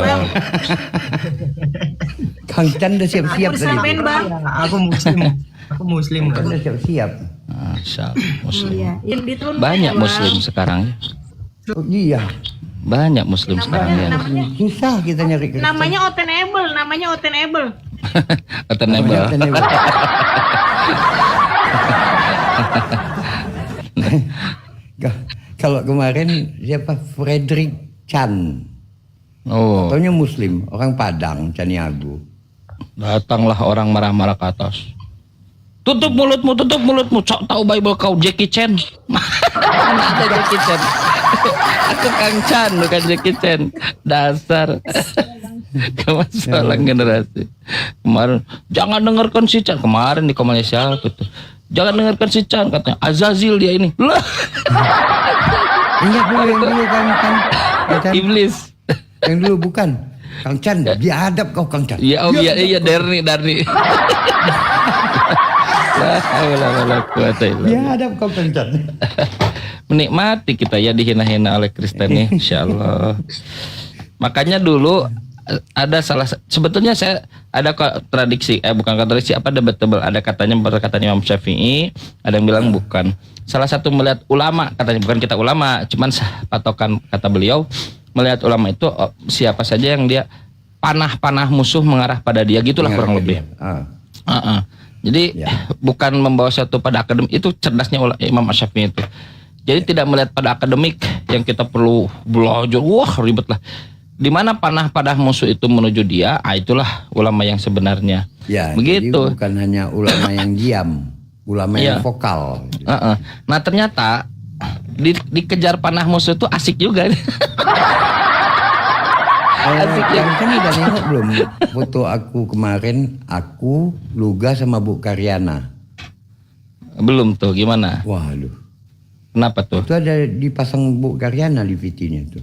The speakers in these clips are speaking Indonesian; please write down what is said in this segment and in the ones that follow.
Bang. Kang Chan udah siap-siap Aku tadi. sampein, Bang. Aku muslim. Kang Chan udah siap-siap. Masya Allah, Oh, muslim. iya. Yang diturunkan Banyak ya, Bang. muslim sekarang ya. Oh, iya. Banyak muslim sekarang ya. Susah kita nyari Kristen. Namanya Otenable. Atenable. Kalau kemarin siapa Frederick Chan, Oh, taunya Muslim, orang Padang, Caniago. datanglah orang marah-marah ke atas. Tutup mulutmu, sok tahu Bible kau Jackie Chan. Mana ada Jackie Chan? Aku Kang Chan, bukan Jackie Chan. Dasar. Kemasalah generasi. Kemarin jangan dengarkan si Chan. Kemarin di komennya siapa tuh? Jangan dengarkan si Chan, katanya Azazil dia ini. Lah, Ingat dulu yang dulu Kang Chan. iblis. Yang dulu bukan. Kang Chan, biadab kau Kang Chan. Iya, iya, Darni. La haula wala quwata illa billah. Biadab kau Kang Chan. Menikmati kita ya dihina-hina oleh Kristen ya, insyaallah. Makanya dulu ada sebetulnya saya ada kontradiksi, bukan kontradiksi, debatable. Ada katanya berkata Imam Syafi'i, ada yang bilang bukan. Salah satu melihat ulama, katanya bukan kita ulama, cuman patokan kata beliau, melihat ulama itu siapa saja yang dia panah musuh mengarah pada dia, gitulah kurang lebih. Jadi bukan membawa satu pada akademik, itu cerdasnya Imam Syafi'i itu. Jadi tidak melihat pada akademik yang kita perlu belajar, wah ribet lah. Di mana panah pada musuh itu menuju dia, itulah ulama yang sebenarnya. Ya, begitu. jadi bukan hanya ulama yang diam, ulama yang vokal. Nah ternyata dikejar panah musuh itu asik juga. Asik ya. Kan udah nengok belum foto aku kemarin, aku Luga sama Bu Karyana. Belum tuh, gimana? Waduh. Kenapa tuh? Itu ada dipasang Bu Karyana di VT-nya tuh.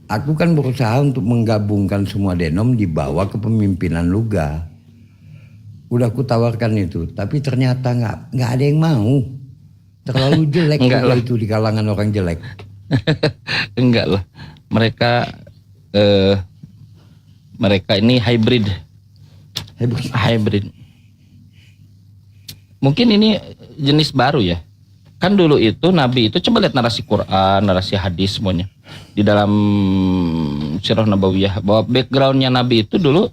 Aku kan berusaha untuk menggabungkan semua denom dibawa ke pemimpinan Luga. Udah aku tawarkan itu, tapi ternyata nggak ada yang mau. Terlalu jelek itu di kalangan orang jelek. Enggak lah. Mereka ini hybrid. Mungkin ini jenis baru ya. Kan dulu itu Nabi itu, coba lihat narasi Quran, narasi hadis semuanya di dalam Sirah Nabawiyah, bahwa backgroundnya Nabi itu dulu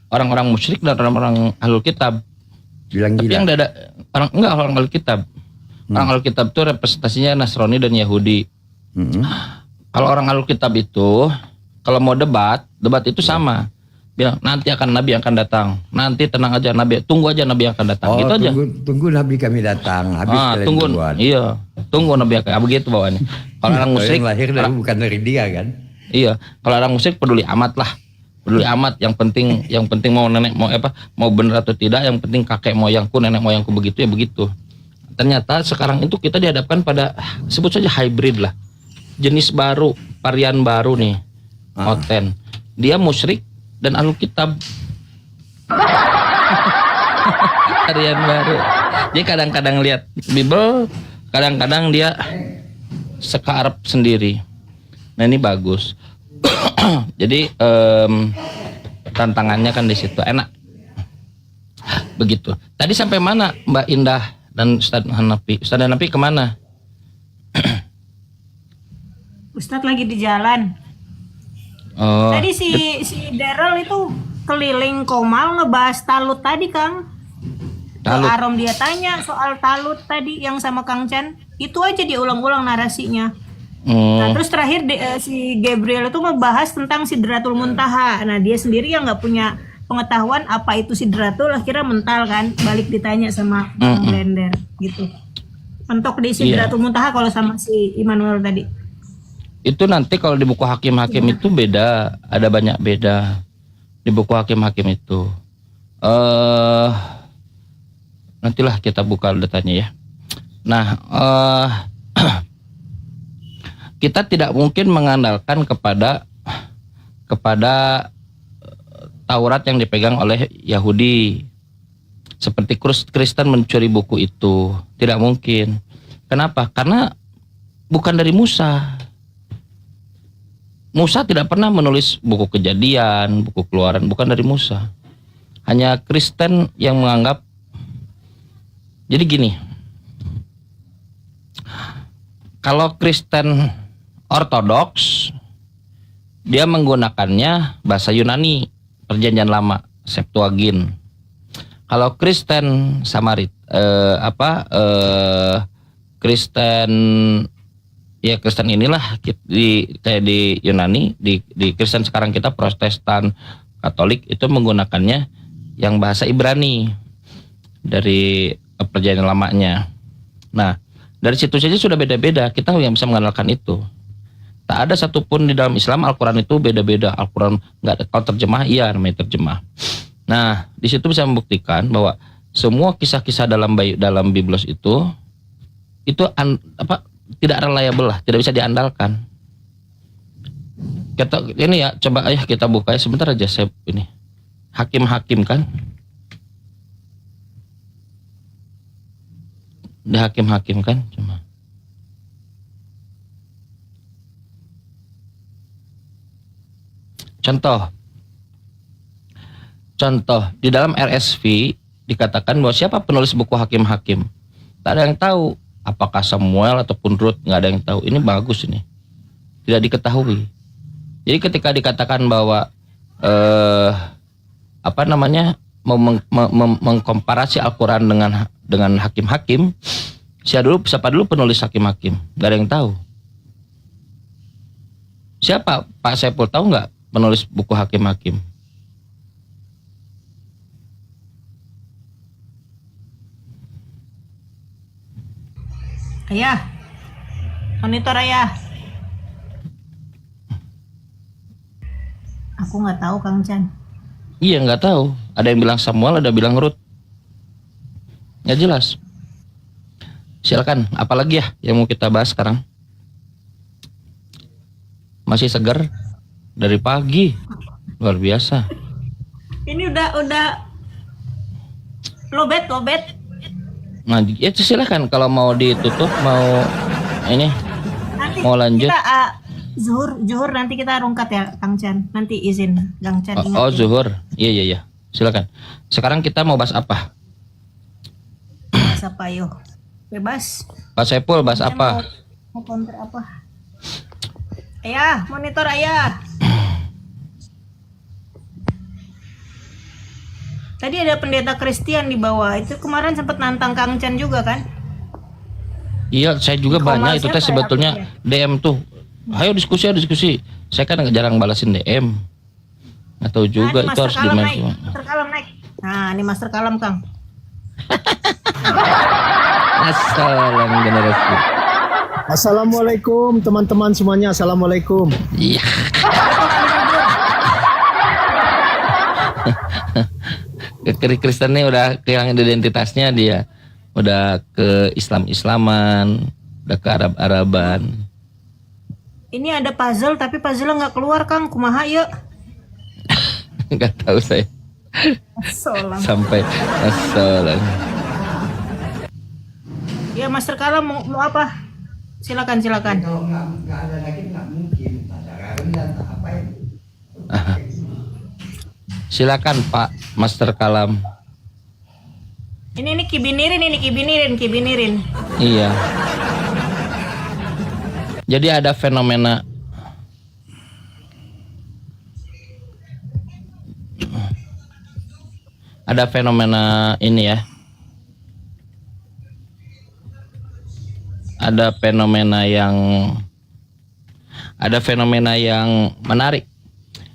orang-orang musyrik dan orang-orang ahlul kitab. Bilang tapi gila. yang ada orang ahlul kitab. Orang ahlul kitab itu representasinya Nasrani dan Yahudi. Kalau orang ahlul kitab itu kalau mau debat itu sama. Bilang nanti Nabi akan datang. Nanti tenang aja, tunggu aja Nabi akan datang. Gitu aja. Tunggu Nabi kami datang. Habis tunggu. Iya, tunggu Nabi akan. Begitu bawaannya. Kalau orang musyrik lahir bukan dari dia kan. Iya, kalau orang musyrik peduli amat lah. Peduli amat, yang penting mau nenek mau benar atau tidak, yang penting kakek moyangku, nenek moyangku begitu ya begitu. Ternyata sekarang itu kita dihadapkan pada sebut saja hybrid lah. Jenis baru, varian baru nih. Oten. Dia musyrik dan ahlul kitab. Varian baru. Dia kadang-kadang lihat Bible, kadang-kadang dia sekarep sendiri. Nah ini bagus. Jadi tantangannya kan di situ, enak. Begitu. Tadi sampai mana Mbak Indah dan Ustadz Hanafi? Ustadz Hanafi kemana? Ustadz lagi di jalan. Oh, Tadi si Daryl itu keliling Komal ngebahas talut tadi, Kang. Talut. Arom dia tanya soal talut tadi yang sama Kang Chan. Itu aja dia ulang-ulang narasinya. Nah, terus terakhir si Gabriel itu ngebahas tentang Sidratul Muntaha. Nah, dia sendiri yang nggak punya pengetahuan apa itu Sidratul, akhirnya mental kan, balik ditanya sama Bang Blender gitu. Mentok di Sidratul Muntaha kalau sama si Immanuel tadi. Itu nanti kalau di buku hakim-hakim itu beda, ada banyak beda di buku hakim-hakim itu. Nantilah kita buka datanya ya. Nah, kita tidak mungkin mengandalkan kepada Taurat yang dipegang oleh Yahudi. Seperti Kristen mencuri buku itu, tidak mungkin. Kenapa? Karena bukan dari Musa. Musa tidak pernah menulis buku Kejadian, buku Keluaran, bukan dari Musa. Hanya Kristen yang menganggap. Jadi gini, kalau Kristen Ortodoks, dia menggunakannya bahasa Yunani, Perjanjian Lama, Septuagint. Kalau Kristen Kristen, ya Kristen inilah kayak di Yunani, di Kristen sekarang kita Protestan, Katolik itu menggunakannya yang bahasa Ibrani dari Perjanjian Lamanya. Nah, dari situ saja sudah beda-beda. Kita yang bisa mengandalkan itu. Tak ada satupun di dalam Islam Al-Quran itu beda-beda. Al-Quran nggak ada, kalau terjemah iya namanya terjemah. Nah, di situ bisa membuktikan bahwa semua kisah-kisah dalam Biblos itu tidak reliable lah, tidak bisa diandalkan. Ini ya, coba ayah kita buka ya sebentar aja saya ini. Hakim-hakim kan? Di hakim-hakim kan? Cuma. Contoh di dalam RSV dikatakan bahwa siapa penulis buku Hakim-hakim? Tak ada yang tahu. Apakah Samuel ataupun Rut, nggak ada yang tahu. Ini bagus ini. Tidak diketahui. Jadi ketika dikatakan bahwa mengkomparasi Al-Quran dengan Hakim-hakim, siapa dulu penulis Hakim-hakim? Nggak ada yang tahu. Siapa? Pak Saiful tahu nggak penulis buku Hakim-hakim? Ayah, monitor ayah. Aku nggak tahu Kang Chan. Iya nggak tahu. Ada yang bilang Samuel, ada yang bilang Rut. Nggak jelas. Silakan. Apalagi ya yang mau kita bahas sekarang? Masih segar dari pagi, luar biasa. Ini udah lobet. Nah, itu silakan kalau mau ditutup, mau ini, Nanti mau lanjut. kita zuhur nanti kita rungkat ya Kang Chan. Nanti izin Kang Chan. Oh, zuhur. Iya. Silakan. Sekarang kita mau bahas apa? Bahas apa yuk? Bebas. Pak Saiful bahas Saya apa? Mau counter apa? Ayah, monitor ayah. Tadi ada pendeta Kristen di bawah. Itu kemarin sempat nantang Kang Chan juga kan? Iya, saya juga Di banyak itu siapa teh ya, sebetulnya aku DM tuh. Ayo diskusi. Saya kan jarang balasin DM. Nggak tahu juga ini itu harus Master Kalam naik. dimensi. Master Kalam naik. Nah, ini Master Kalam Kang. Assalam generasi. Assalamualaikum teman-teman semuanya. Assalamualaikum. Iya. Kristennya udah kehilangan identitasnya dia. Udah ke Islaman, udah ke Arab-Araban. Ini ada puzzle tapi puzzle nggak keluar Kang. Kumaha yuk? Nggak tahu saya. Assalam. Sampai assalam. Ya Master Kalam mau apa? Silakan. Kalau nggak ada lagi nggak mungkin. Apa itu? Silakan Pak Master Kalam. Ini kibinirin. Iya. Jadi ada fenomena ini ya. Ada fenomena yang menarik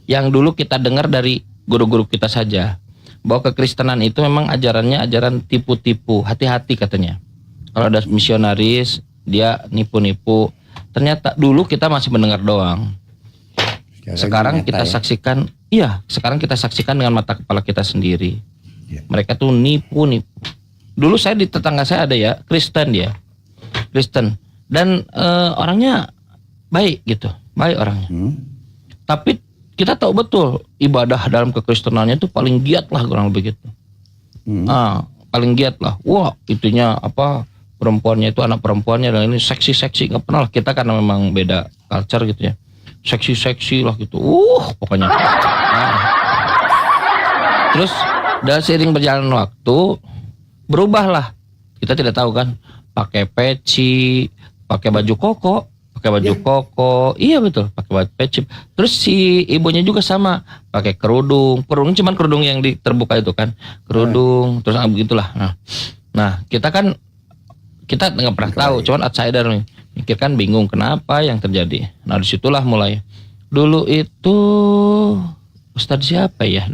yang dulu kita dengar dari guru-guru kita saja, bahwa kekristenan itu memang ajarannya ajaran tipu-tipu, hati-hati katanya. Kalau ada misionaris dia nipu-nipu. Ternyata dulu kita masih mendengar doang. Sekarang kita saksikan, sekarang kita saksikan dengan mata kepala kita sendiri. Ya. Mereka tuh nipu. Dulu saya di tetangga saya ada ya, Kristen dan orangnya baik gitu, baik orangnya. Tapi kita tahu betul ibadah dalam kekristenannya itu paling giat lah kurang begitu. Paling giat lah. Wah, itunya apa? Perempuannya itu anak perempuannya dan ini seksi nggak pernah lah kita karena memang beda culture gitu ya. seksi-seksi lah gitu. Pokoknya. Nah. Terus dan seiring berjalan waktu berubahlah. Kita tidak tahu kan, pakai peci, pakai baju koko, iya betul, pakai baju peci. Terus si ibunya juga sama, pakai kerudung cuman kerudung yang terbuka itu kan, kerudung, terus begitulah. Nah kita nggak pernah tahu, cuman outsider nih, mikir kan bingung kenapa yang terjadi. Nah disitulah mulai. Dulu itu Ustadz siapa ya,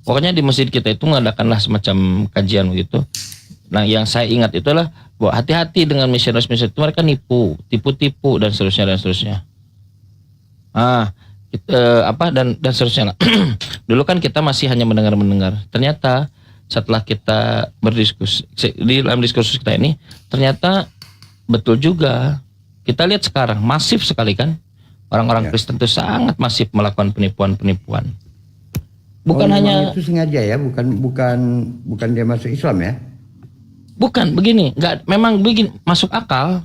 pokoknya di masjid kita itu mengadakanlah semacam kajian begitu. Nah yang saya ingat itulah bahwa hati-hati dengan misionaris itu, mereka tipu dan seterusnya. Dan seterusnya. Dulu kan kita masih hanya mendengar. Ternyata setelah kita berdiskusi di dalam diskursus kita ini, ternyata betul juga. Kita lihat sekarang masif sekali kan, orang-orang Kristen itu sangat masif melakukan penipuan. Bukan hanya itu sengaja ya, bukan dia masuk Islam ya. Bukan begini, memang begini masuk akal.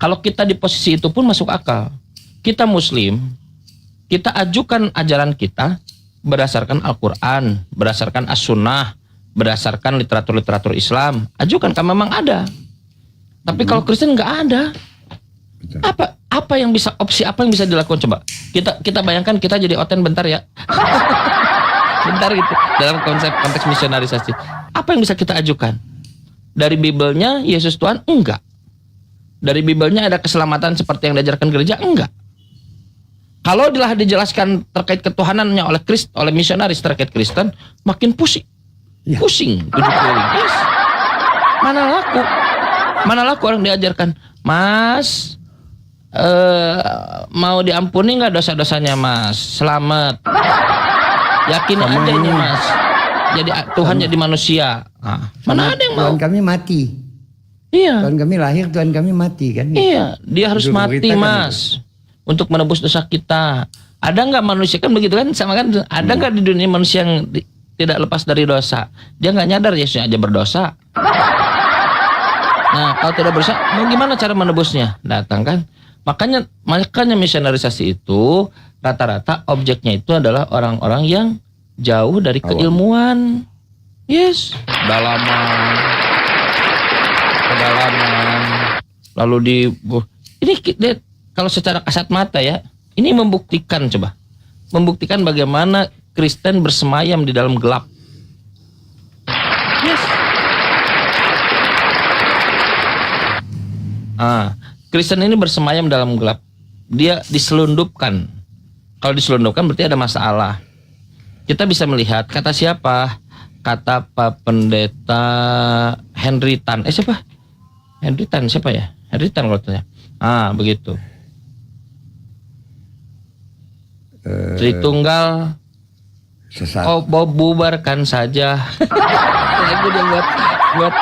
Kalau kita di posisi itu pun masuk akal. Kita Muslim, kita ajukan ajaran kita berdasarkan Al-Quran, berdasarkan As-Sunnah, berdasarkan literatur Islam. Ajukan kan memang ada. Tapi kalau Kristen nggak ada. Betul. Apa yang bisa apa yang bisa dilakukan coba? Kita bayangkan kita jadi oten bentar ya. Bentar gitu dalam konteks misionarisasi. Apa yang bisa kita ajukan? Dari Bibelnya Yesus Tuhan? Enggak. Dari Bibelnya ada keselamatan seperti yang diajarkan gereja? Enggak. Kalau dijelaskan terkait ketuhanannya oleh misionaris terkait Kristen, makin pusing. Ya. Pusing. Yes. Mana laku orang diajarkan, Mas, mau diampuni nggak dosa-dosanya Mas? Selamat. Yakin aja ini Mas. Jadi Tuhan jadi manusia. Mana ada yang mau? Tuhan kami mati. Iya. Tuhan kami lahir, Tuhan kami mati kan? Iya, dia harus mati Mas untuk menebus dosa kita. Ada nggak manusia kan begitu kan? Sama kan? Ada nggak di dunia manusia yang tidak lepas dari dosa? Dia nggak nyadar Yesusnya aja berdosa. Nah, kalau tidak berdosa, mau gimana cara menebusnya? Datang kan? Makanya misionarisasi itu rata-rata objeknya itu adalah orang-orang yang jauh dari keilmuan. Yes, kedalaman. Lalu ini kalau secara kasat mata ya, ini membuktikan bagaimana Kristen bersemayam di dalam gelap. Yes. Kristen ini bersemayam dalam gelap. Dia diselundupkan. Kalau diselundupkan berarti ada masalah. Kita bisa melihat kata siapa? Kata Pak Pendeta Henry Tan. Siapa? Henry Tan siapa ya? Henry Tan kalau tanya. Begitu. Tritunggal Sesat. bubarkan saja. Lagu dia buat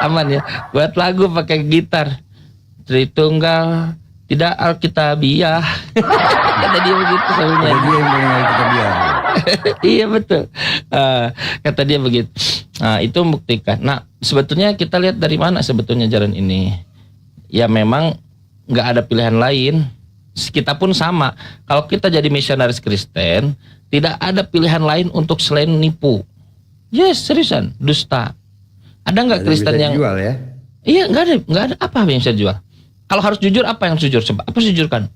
aman ya. Buat lagu pakai gitar. Tritunggal tidak alkitabiah. Kata dia begitu soalnya. Dia yang mengenal alkitabiah. Iya betul. Kata dia begitu. Itu membuktikan. Nah sebetulnya kita lihat dari mana sebetulnya jalan ini. Ya memang nggak ada pilihan lain. Kita pun sama. Kalau kita jadi misionaris Kristen, tidak ada pilihan lain untuk selain nipu. Yes, seriusan, dusta. Ada nggak Kristen yang jual ya? Iya, nggak ada apa yang bisa jual. Kalau harus jujur, apa yang harus jujur? Coba, apa jujurkan?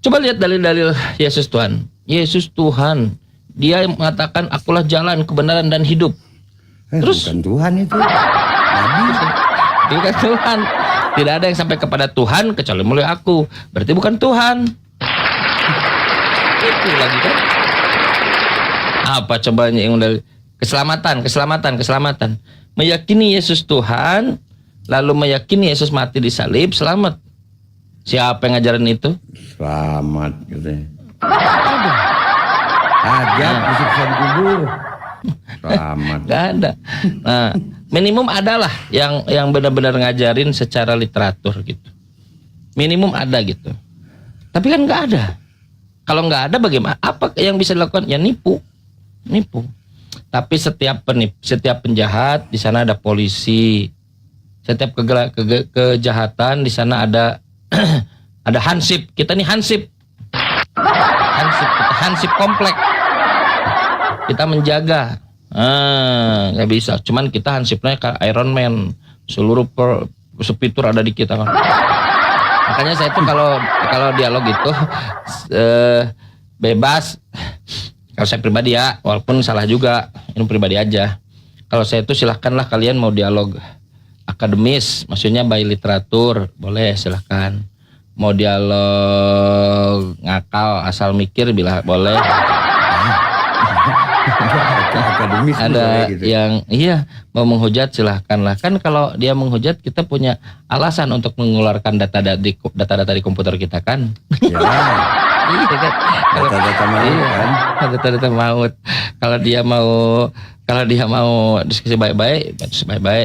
Coba lihat dalil-dalil Yesus Tuhan. Yesus Tuhan, Dia mengatakan, akulah jalan, kebenaran dan hidup. Terus bukan Tuhan itu. Nabi. Bukan Tuhan. Tidak ada yang sampai kepada Tuhan kecuali melalui aku. Berarti bukan Tuhan. Itu lagi kan? Apa cobanya yang dari keselamatan. Meyakini Yesus Tuhan, lalu meyakini Yesus mati di salib, selamat. Siapa yang ngajarin itu? Selamat katanya. Ajab disiksa di kubur. Selamat. Gak ada. Nah, minimum adalah yang benar-benar ngajarin secara literatur gitu. Minimum ada gitu. Tapi kan nggak ada. Kalau nggak ada bagaimana? Apa yang bisa dilakukan? Ya nipu. Tapi setiap penjahat di sana ada polisi. Setiap kejahatan di sana ada Ada hansip, kita nih hansip. Kita hansip komplek. Kita menjaga. Nggak bisa. Cuman kita hansipnya kayak Iron Man. Seluruh sepitur ada di kita kan. Makanya saya tuh kalau dialog itu bebas. Kalau saya pribadi ya, walaupun salah juga, ini pribadi aja. Kalau saya itu silahkanlah kalian mau dialog akademis, maksudnya by literatur, boleh silahkan. Mau dialog ngakal asal mikir bila boleh. Akademis Ada gitu. yang mau menghujat silahkanlah. Kan kalau dia menghujat kita punya alasan untuk mengeluarkan data-data di komputer kita kan. Ya, Iya kan. data-data maut kan. Data-data maut. Kalau dia mau diskusi baik-baik,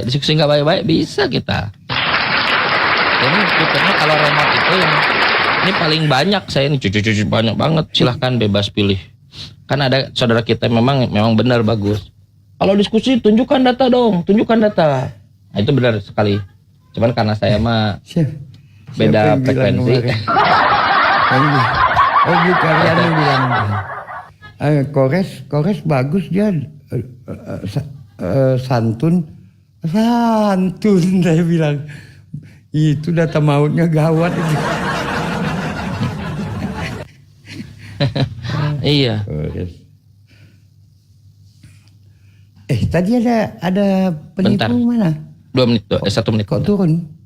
diskusi nggak baik-baik bisa kita. Ini fiturnya kalau remote itu yang ini paling banyak saya ini cucu banyak banget. Silahkan bebas pilih. Kan ada saudara kita memang benar bagus. Kalau diskusi tunjukkan data dong, tunjukkan data. Nah, itu benar sekali. Cuman karena saya mah beda frekuensi. Oh bukan yang bilang Kores bagus dia santun saya bilang itu data mautnya gawat itu. Iya. Kores. Tadi ada penipu Bentar. mana? 2 menit, 1 menit. Kok turun?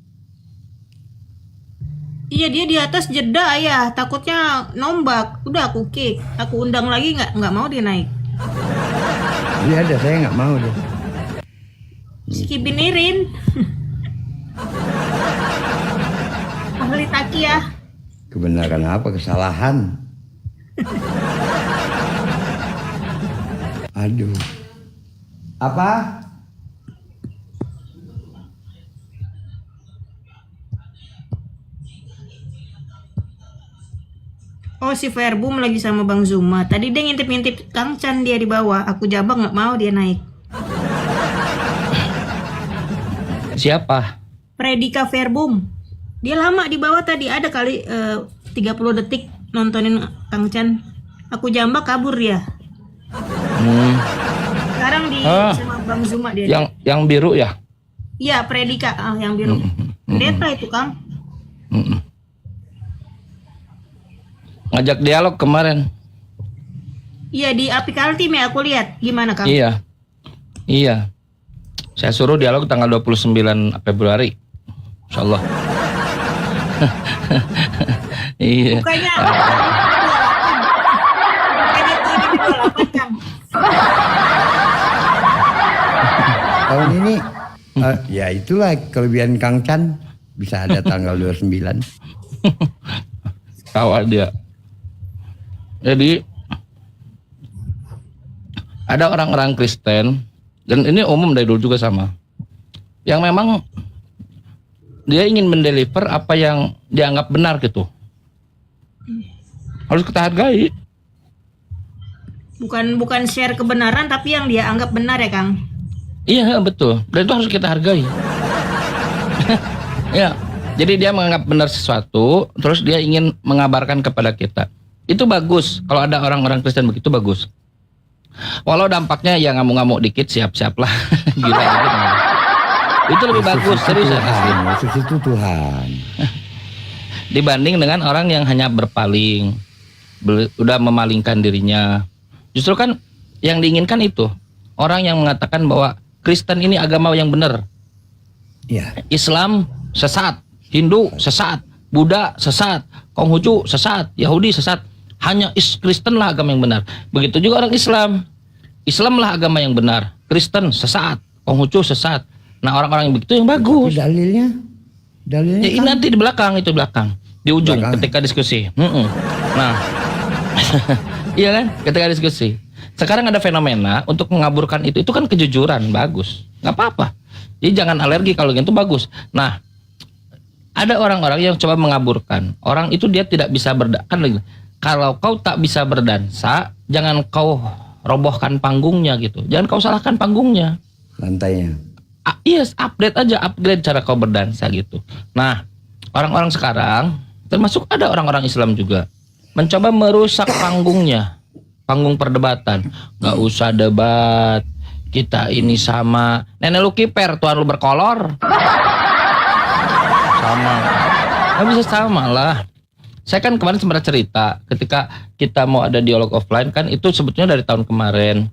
Iya dia di atas jeda ayah, takutnya nombak. Udah aku kick, aku undang lagi nggak mau dia naik. Iya ada, saya nggak mau deh. Skibinirin. Ahli takia. Kebenaran apa? Kesalahan. Aduh. Apa? Oh si Verbum lagi sama Bang Zuma. Tadi dia ngintip-ngintip Kang Chan dia di bawah. Aku jabak nggak mau dia naik. Siapa? Predika Verbum. Dia lama di bawah tadi. Ada kali 30 detik nontonin Kang Chan. Aku jambak kabur dia. Sekarang di sama Bang Zuma dia. Yang biru ya? Iya Predika yang biru. Pendeta itu Kang. Ngajak dialog kemarin. Iya di Apikaltim ya aku lihat. Gimana Kang? Iya. Saya suruh dialog tanggal 29 Februari. Insyaallah. Iya. Bukannya 28 Kang. Tahun ini ya itulah kelebihan Kang Chan, bisa ada tanggal 29. Kawal dia. Jadi ada orang-orang Kristen dan ini umum dari dulu juga sama. Yang memang dia ingin mendeliver apa yang dianggap benar gitu. Harus kita hargai. Bukan share kebenaran tapi yang dia anggap benar ya Kang. Iya betul. Dan itu harus kita hargai. Ya. Jadi dia menganggap benar sesuatu, terus dia ingin mengabarkan kepada kita. Itu bagus. Kalau ada orang-orang Kristen begitu bagus. Walau dampaknya ya ngamuk-ngamuk dikit, siap-siap lah. Gila gitu. Itu lebih bagus, serius ya. Yesus itu Tuhan. Dibanding dengan orang yang hanya berpaling, udah memalingkan dirinya. Justru kan yang diinginkan itu orang yang mengatakan bahwa Kristen ini agama yang benar. Iya. Islam sesat, Hindu sesat, Buddha sesat, Konghucu sesat, Yahudi sesat. Hanya Kristen lah agama yang benar. Begitu juga orang Islam. Islam lah agama yang benar. Kristen sesat, Konghucu sesat. Nah orang-orang yang begitu yang bagus. Dalilnya Ya, ini kan nanti di belakang, itu di belakang. Di ujung ketika diskusi. Nah, iya kan? Ketika diskusi. Sekarang ada fenomena untuk mengaburkan itu kan kejujuran, bagus. Nggak apa-apa. Jadi jangan alergi kalau gitu bagus. Nah, ada orang-orang yang coba mengaburkan. Orang itu dia tidak bisa kan kalau kau tak bisa berdansa, jangan kau robohkan panggungnya gitu. Jangan kau salahkan panggungnya. lantainya. Yes, upgrade cara kau berdansa gitu. Nah, orang-orang sekarang termasuk ada orang-orang Islam juga mencoba merusak panggungnya, panggung perdebatan. Nggak usah debat, kita ini sama. Nenek lu kiper, Tuhan lu berkolor. Sama, nggak bisa sama lah. Saya kan kemarin sempat cerita ketika kita mau ada dialog offline kan, itu sebetulnya dari tahun kemarin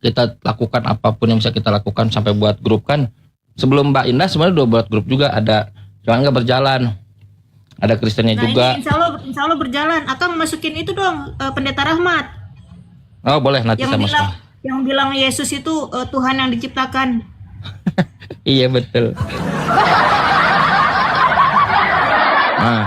kita lakukan apapun yang bisa kita lakukan sampai buat grup kan. Sebelum Mbak Indah sebenarnya udah buat grup juga ada, cuma nggak berjalan. Ada Kristennya Nah juga. ini insya Allah berjalan. Akang masukin itu dong Pendeta Rahmat Oh boleh nanti yang saya bilang masuk. yang bilang Yesus itu Tuhan yang diciptakan. Iya betul. Nah,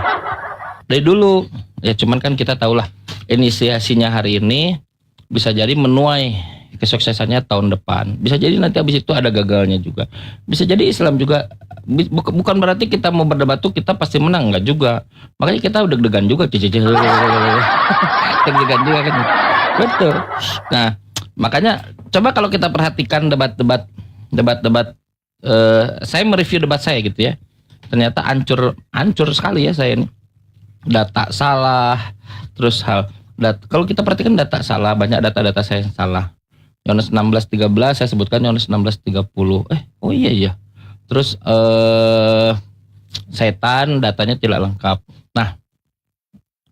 dari dulu ya cuman kan kita tahulah inisiasinya hari ini bisa jadi menuai kesuksesannya tahun depan. Bisa jadi nanti habis itu ada gagalnya juga. Bisa jadi Islam juga bukan berarti kita mau berdebat tuh kita pasti menang, enggak juga. Makanya kita udah deg-degan juga, deg-degan juga kan. Betul. Nah, makanya coba kalau kita perhatikan debat-debat saya mereview debat saya gitu ya. Ternyata hancur sekali ya saya ini. Data salah, terus kalau kita perhatikan data salah, banyak data-data saya yang salah. Yohanes 16:13 saya sebutkan Yohanes 16:30. Oh iya. Terus setan datanya tidak lengkap. Nah,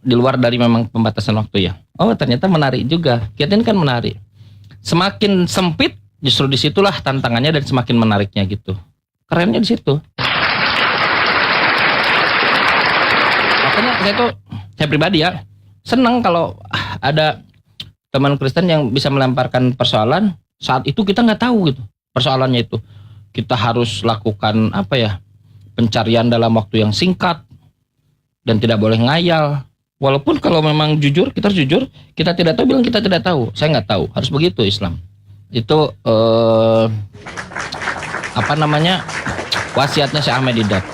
di luar dari memang pembatasan waktu ya. Oh, ternyata menarik juga. Kita ini kan menarik. Semakin sempit justru disitulah tantangannya dan semakin menariknya gitu. Kerennya di situ. Makanya saya pribadi ya senang kalau ada teman Kristen yang bisa melemparkan persoalan saat itu kita nggak tahu gitu persoalannya itu. Kita harus lakukan pencarian dalam waktu yang singkat dan tidak boleh ngayal. Walaupun kalau memang jujur, kita harus jujur, kita tidak tahu bilang kita tidak tahu. Saya nggak tahu, harus begitu Islam. Itu wasiatnya Syekh Ahmed Didat.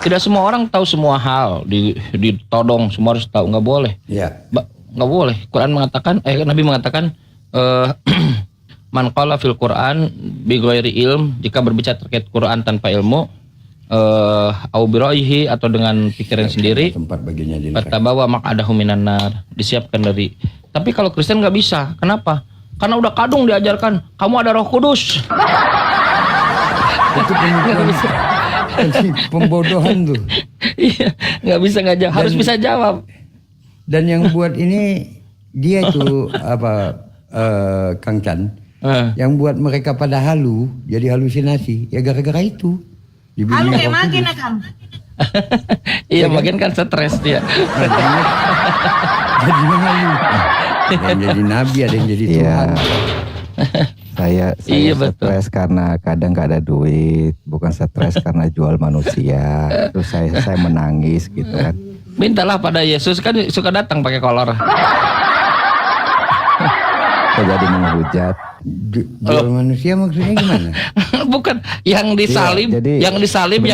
Tidak semua orang tahu semua hal, ditodong semua harus tahu, nggak boleh. Iya. Nggak boleh. Quran mengatakan, Nabi mengatakan, man qala fil Quran bi ghairi ilm, jika berbicara terkait Quran tanpa ilmu, au biraihi atau dengan pikiran sendiri, Tempat baginya di neraka. fatabawa maq'adahu minan nar, disiapkan dari. Tapi kalau Kristen nggak bisa. Kenapa? Karena udah kadung diajarkan, kamu ada Roh Kudus. Itu pembodohan tuh. Iya, nggak bisa nggak jawab, harus bisa jawab. Dan yang buat ini dia tuh Kang Chan, yang buat mereka pada halu, jadi halusinasi, ya gara-gara itu. Halu kayak makin Akang. Iya, bagian kan stres dia. Jadinya halu. Ada yang jadi nabi, ada yang jadi Tuhan. Saya Iya, betul. stres karena kadang nggak ada duit, bukan stres karena jual manusia. Terus saya menangis gitu kan. Mintalah pada Yesus, kan suka datang pakai kolor. Saya jadi menghujat. Jual manusia maksudnya gimana? Bukan yang disalib, Iya, jadi yang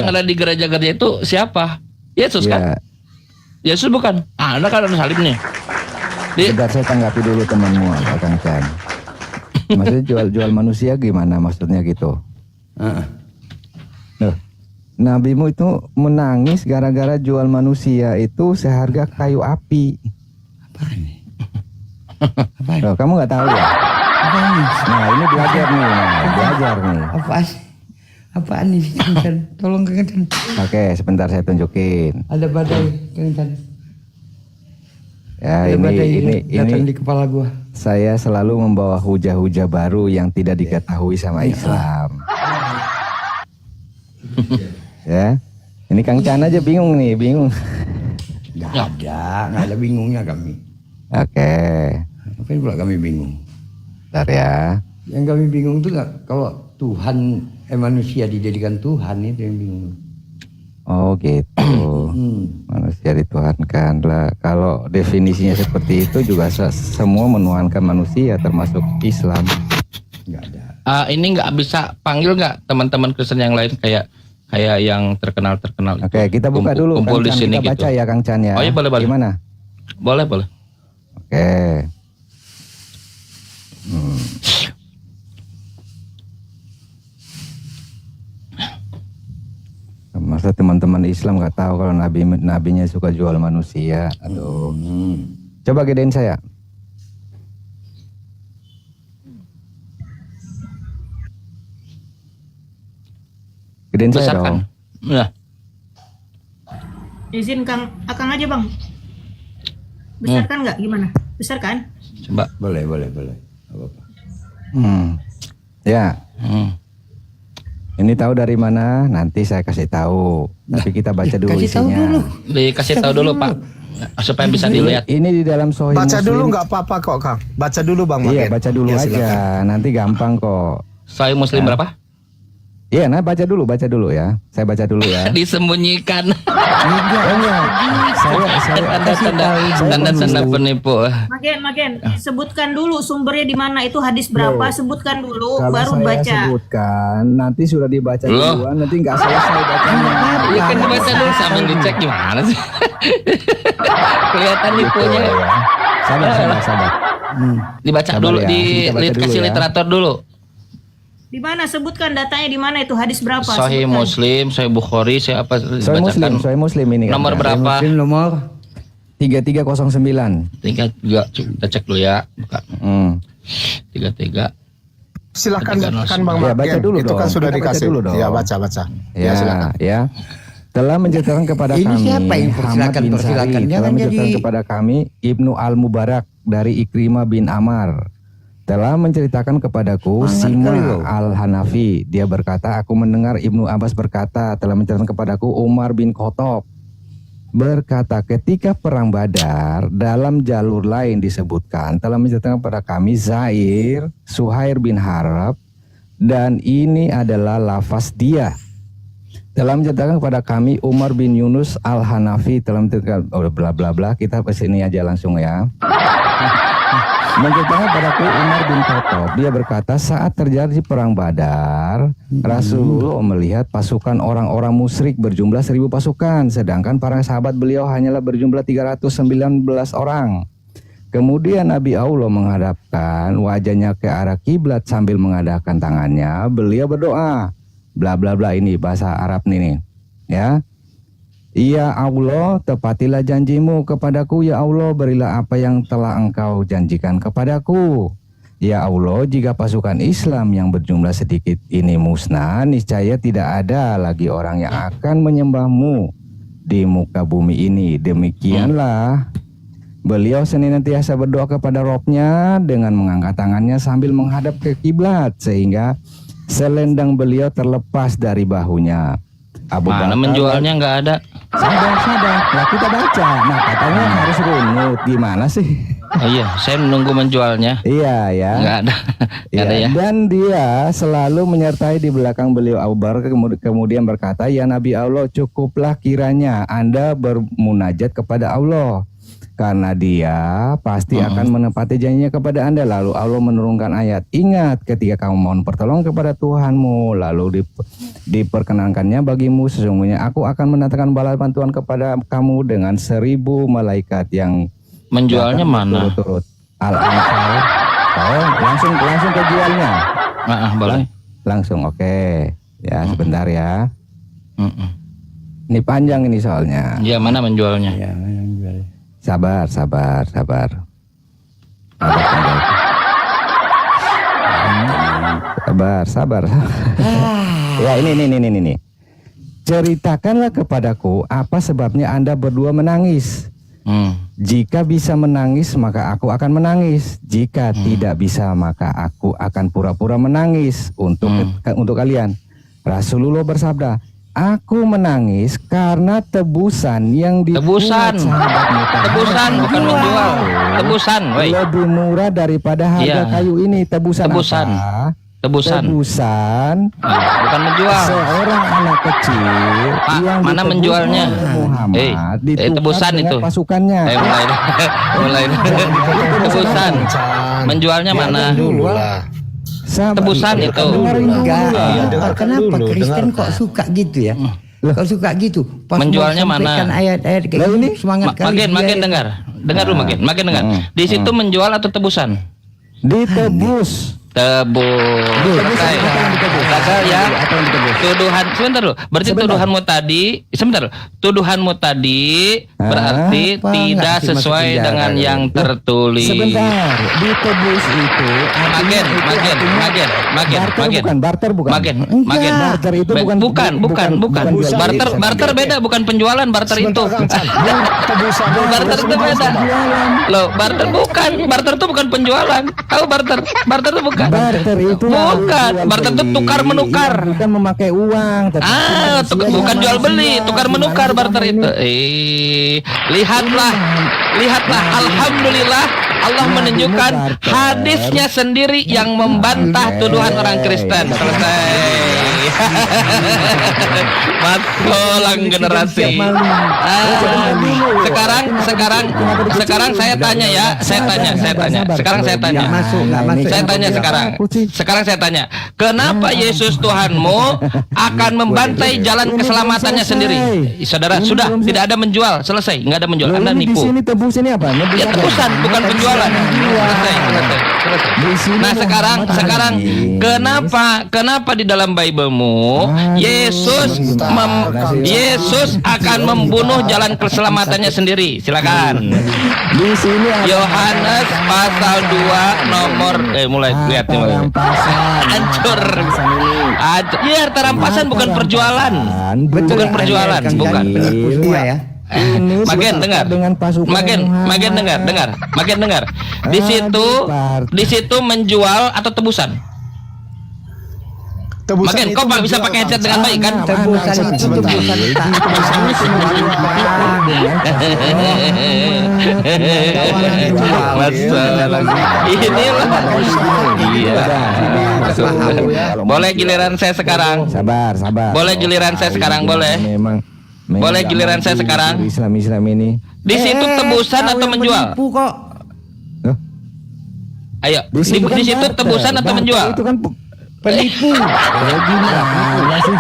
benar. ada di gereja-gereja itu siapa? Yesus kan? Ya, Yesus bukan? Ada kan ada salibnya. sebentar saya tanggapi dulu temanmu, Kang Chan. Maksudnya jual manusia gimana maksudnya gitu? Heeh. Loh, nabimu itu menangis gara-gara jual manusia itu seharga kayu api. Apaan nih? Apaan? Loh, kamu nggak tahu ya? Apaan nih? Nah ini belajar nih, belajar nih. Apaan? Apaan nih Kang Chan? Tolong Kang Chan. Oke, sebentar saya tunjukin. Ada badai Kang Chan. Ya Ada badai datang ini di kepala gua. saya selalu membawa hujah-hujah baru yang tidak diketahui sama Islam. Ya, ini Kang Chan aja bingung nih, bingung. Nggak ada bingungnya kami. Oke, Apa pula kami bingung? bentar ya. Yang kami bingung tuh nggak kalau Tuhan manusia dijadikan Tuhan itu yang bingung. Oh gitu. Manusia dituhankan lah. Kalau definisinya seperti itu juga semua menuhankan manusia termasuk Islam. Nggak ada. Ini nggak bisa panggil nggak teman-teman Kristen yang lain kayak yang terkenal itu. Oke, kita buka dulu kumpul Kang di Chan, sini kita baca gitu. ya Kang Chan ya. Oh iya, boleh. Gimana? Boleh. Oke. Masa teman-teman Islam nggak tahu kalau nabinya suka jual manusia. Aduh. Coba gedein saya. Gedein saya Besarkan. dong. Nah, Izin Akang aja bang. Besarkan nggak gimana? Besarkan? coba. Boleh. Nggak apa-apa. Ya. Hmm. Ini tahu dari mana? Nanti saya kasih tahu. Tapi kita baca dulu kasih tahu isinya. dulu. Dikasih tahu dulu Pak, supaya bisa dilihat. Ini di dalam Sahih Baca Muslim. dulu nggak apa-apa kok Kang. Baca dulu Bang Iya, Magen. baca dulu Ya, aja. silakan. Nanti gampang kok. Sahih Muslim berapa? Iya, nah baca dulu ya. Saya baca dulu ya. Disembunyikan. Oh, enggak. Tanda-tanda penipu. Magen, sebutkan dulu sumbernya di mana, itu hadis berapa, sebutkan dulu, Kalau baru saya baca. sebutkan, nanti sudah dibaca Loh. duluan, nanti nggak selesai bacanya. Iya kan dibaca dulu sambil dicek gimana sih? Kelihatan nipunya. Ya. Sabar. Dibaca Sabar dulu, ya, kita baca dikasih dulu ya. literatur dulu. Di mana, sebutkan datanya di mana, itu hadis berapa? Sahih sebutkan. Muslim, Sahih Bukhari, saya apa dibacakan. Soal Muslim ini kan. Nomor berapa? Muslim nomor 3309. 33, kita cek dulu ya. Buka. 33. Silakan Ketika kan Bang Ya, Magen. baca dulu Itu dong. kan sudah Kita baca dikasih. dulu dong. Ya, baca. Ya, silakan. ya. Telah menceritakan kepada Ini kami siapa yang Muhammad persilakan? bin Sa'id, Persilakan. telah Jangan menceritakan jadi- kepada kami Ibnu Al-Mubarak dari Ikrimah bin Amar, telah menceritakan kepadaku Semangat kali, Sima Bro. Al-Hanafi. Dia berkata, aku mendengar Ibnu Abbas berkata, telah menceritakan kepadaku Umar bin Khattab berkata, ketika perang Badar dalam jalur lain disebutkan, telah menceritakan kepada kami Zair Suhair bin Harab, dan ini adalah lafaz dia. Telah menceritakan kepada kami Umar bin Yunus Al-Hanafi, telah menceritakan bla bla bla, kita ke sini aja langsung ya. Menceritakan padaku Umar bin Khattab, dia berkata, saat terjadi perang Badar, Rasulullah melihat pasukan orang-orang musyrik berjumlah 1000 pasukan, sedangkan para sahabat beliau hanyalah berjumlah 319 orang. Kemudian Nabi Allah menghadapkan wajahnya ke arah kiblat sambil mengadahkan tangannya, beliau berdoa, bla bla bla, ini bahasa Arab nih, ya. Ya Allah, tepatilah janjimu kepadaku, ya Allah, berilah apa yang telah engkau janjikan kepadaku. Ya Allah, jika pasukan Islam yang berjumlah sedikit ini musnah, niscaya tidak ada lagi orang yang akan menyembahmu di muka bumi ini. Demikianlah beliau senantiasa berdoa kepada Robnya dengan mengangkat tangannya sambil menghadap ke kiblat, sehingga selendang beliau terlepas dari bahunya. Abu Mana Bakar menjualnya nggak ada. Sadar. Nah, kita baca. Nah, katanya harus runut. Gimana sih? Oh iya, saya menunggu menjualnya. Iya ya. Nggak ada. Nggak ada Iya. ya. Dan dia selalu menyertai di belakang beliau Abu Bakar, kemudian berkata, ya Nabi Allah, cukuplah kiranya Anda bermunajat kepada Allah, karena dia pasti akan menepati janjinya kepada Anda. Lalu Allah menurunkan ayat, ingat ketika kamu mohon pertolongan kepada Tuhanmu, lalu diperkenankannya bagimu, sesungguhnya aku akan mendatangkan bala bantuan kepada kamu dengan 1000 malaikat yang Menjualnya mana? turut-turut. Al-Anfal. Oh, langsung ke jualnya. Boleh. Langsung, oke. Ya, sebentar ya. Mm-mm. Ini panjang ini soalnya. Ya, mana menjualnya? Ya, yang jual. Sabar. Sabar. Ya, ini. Ceritakanlah kepadaku apa sebabnya Anda berdua menangis. Jika bisa menangis, maka aku akan menangis. Jika tidak bisa, maka aku akan pura-pura menangis untuk kalian. Rasulullah bersabda, aku menangis karena tebusan yang dibuat Tebusan. sahabat Mutahharah. Tebusan bukan menjual. Tebusan, woi. Lebih murah daripada harga Iya. kayu ini. Tebusan Tebusan. apa? Tebusan. Tebusan Bukan menjual. seorang anak kecil Pak, yang mana ditebus menjualnya? oleh Muhammad ditukar tebusan dengan itu. pasukannya. Mulai. Tebusan. Menjualnya mana? Dulu lah. Sabar, Tebusan itu. Dengerin Enggak. dulu. Iya, dengarkan Kenapa dulu, Kristen dengarkan. kok suka gitu ya? Kalau suka gitu, pas Menjualnya mau sampaikan mana? ayat-ayat kayak Lah gini, ini, semangat kali. Makin dia. dengar dulu makin dengar. Di situ menjual atau tebusan? ditebus. tebus. Selesai. Selesai ya. Apa yang ditebus? Tuduhan sebentar dulu. Berarti tuduhanmu tadi, sebentar. Tuduhanmu tadi berarti Apa tidak nggak sih masuk sesuai penjara dengan ya? yang tertulis. Sebentar, ditebus itu artinya Magen. barter bukan. Magen. Barter itu bukan Bukan. jual beli. Barter beda, bukan penjualan. Barter itu. Sebentar, Kang Chan. Tebusan. Barter itu beda. Loh, barter bukan. Barter itu bukan penjualan. Tahu barter? Barter itu bukan. Barter itu Bukan. Barter itu tukar menukar. Bukan memakai uang, tapi Bukan jual beli, tukar menukar barter itu. Lihatlah. Alhamdulillah Allah menunjukkan hadisnya sendiri yang membantah tuduhan orang Kristen. Selesai. Matulang generasi. Sekarang saya tanya ya. Sekarang saya tanya. Nggak masuk. Saya tanya sekarang. Sekarang saya tanya, kenapa Yesus Tuhanmu akan membantai jalan keselamatannya sendiri? Saudara, sudah tidak ada menjual, selesai, nggak ada menjual. Anda Di nipu. sini tebus ini apa? Ya tebusan, bukan penjualan. Selesai. Nah sekarang kenapa di dalam Bible-mu Yesus akan membunuh jalan keselamatannya sendiri? Silakan. Di sini ada Yohanes pasal 2 nomor mulai lihat nih mulai. Hancur. Iya, harta rampasan bukan perjualan. Bukan perjualan, bukan. Penipu semua ya. Ini Magen dengar. dengan pasukan Magen dengar. Di situ menjual atau tebusan? Magen, kau bisa pakai headset dengan baik kan? Tebusan itu tebusan Inilah. Iya. Boleh giliran saya sekarang. Sabar. Boleh giliran saya sekarang, boleh? Memang Boleh giliran saya sekarang? Islam ini. Di situ tebusan atau menjual? Penipu kok. Loh, Ayo, di sini bukan di situ barter. tebusan atau Barter menjual? Itu kan Penipu. gimana sih?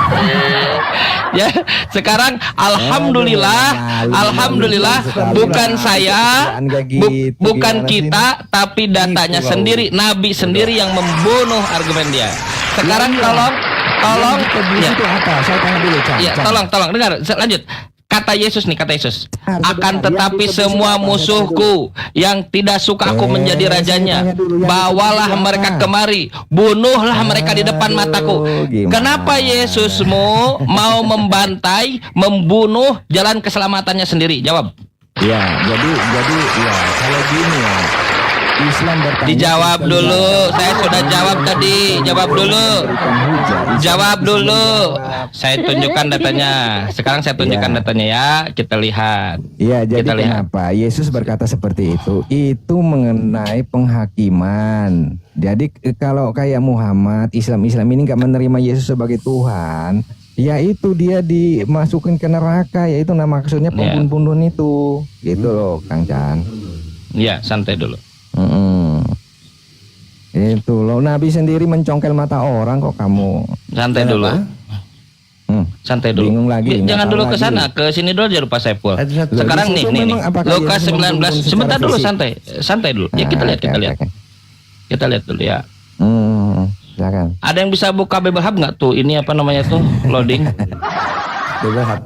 Ya, sekarang alhamdulillah bukan saya, bukan kita, tapi datanya sendiri, Nabi sendiri yang membunuh argumen dia. Sekarang tolong Tebus ya. itu apa? Saya tanya dulu, Chan. Ya, tolong dengar, lanjut. Kata Yesus, akan tetapi semua musuhku yang tidak suka aku menjadi rajanya, bawalah mereka kemari, bunuhlah mereka di depan mataku. Kenapa Yesusmu mau membantai, membunuh jalan keselamatannya sendiri? Jawab. Ya, jadi ya kalau gini ya. Islam bertanya. Dijawab dulu. Saya sudah jawab tadi. Jawab dulu. Saya tunjukkan datanya. Sekarang saya tunjukkan datanya ya. Kita lihat. Iya, jadi Kita lihat. kenapa Yesus berkata seperti itu? Itu mengenai penghakiman. Jadi kalau kayak Muhammad, Islam ini nggak menerima Yesus sebagai Tuhan, yaitu dia dimasukin ke neraka, yaitu maksudnya pembun-pundun itu, gitu loh, Kang Chan. Ya, santai dulu. Itu loh, Nabi sendiri mencongkel mata orang kok kamu. Santai dulu. Santai dulu. Bingung lagi. Jangan nggak dulu tahu ke sana, ke sini dulu aja Pak Saiful. Satu-satu. Sekarang Di situ nih. memang apakah Lukas Yesus 19. membunuh Sebentar secara dulu, fisik? santai dulu. Ya kita lihat. Oke. Kita lihat dulu ya. Silakan. Ada yang bisa buka Bible Hub nggak tuh? Ini apa namanya tuh? Loading. Bible Hub.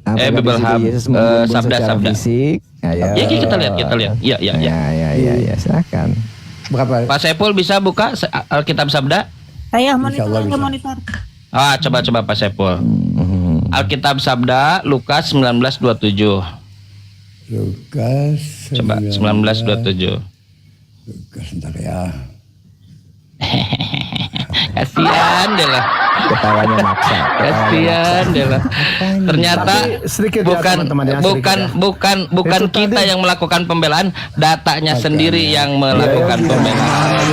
Apakah Bible di situ Hub, Yesus membunuh sabda. secara fisik? Ayo. Ya kita lihat. Ya. Ya, silakan. Berapa? Pak Saiful bisa buka Alkitab Sabda? Saya Insyaallah bisa. monitor. Coba Pak Saiful. Alkitab Sabda Lukas 19:27. Lukas. Coba 19:27. Lukas sebentar ya. Kasihan deh lah. Ketawanya maksa. Kasihan deh lah. Ternyata Tapi sedikit ya, teman-teman, ya, bukan Itu kita tadi- yang melakukan pembelaan, datanya sendiri yang melakukan pembelaan.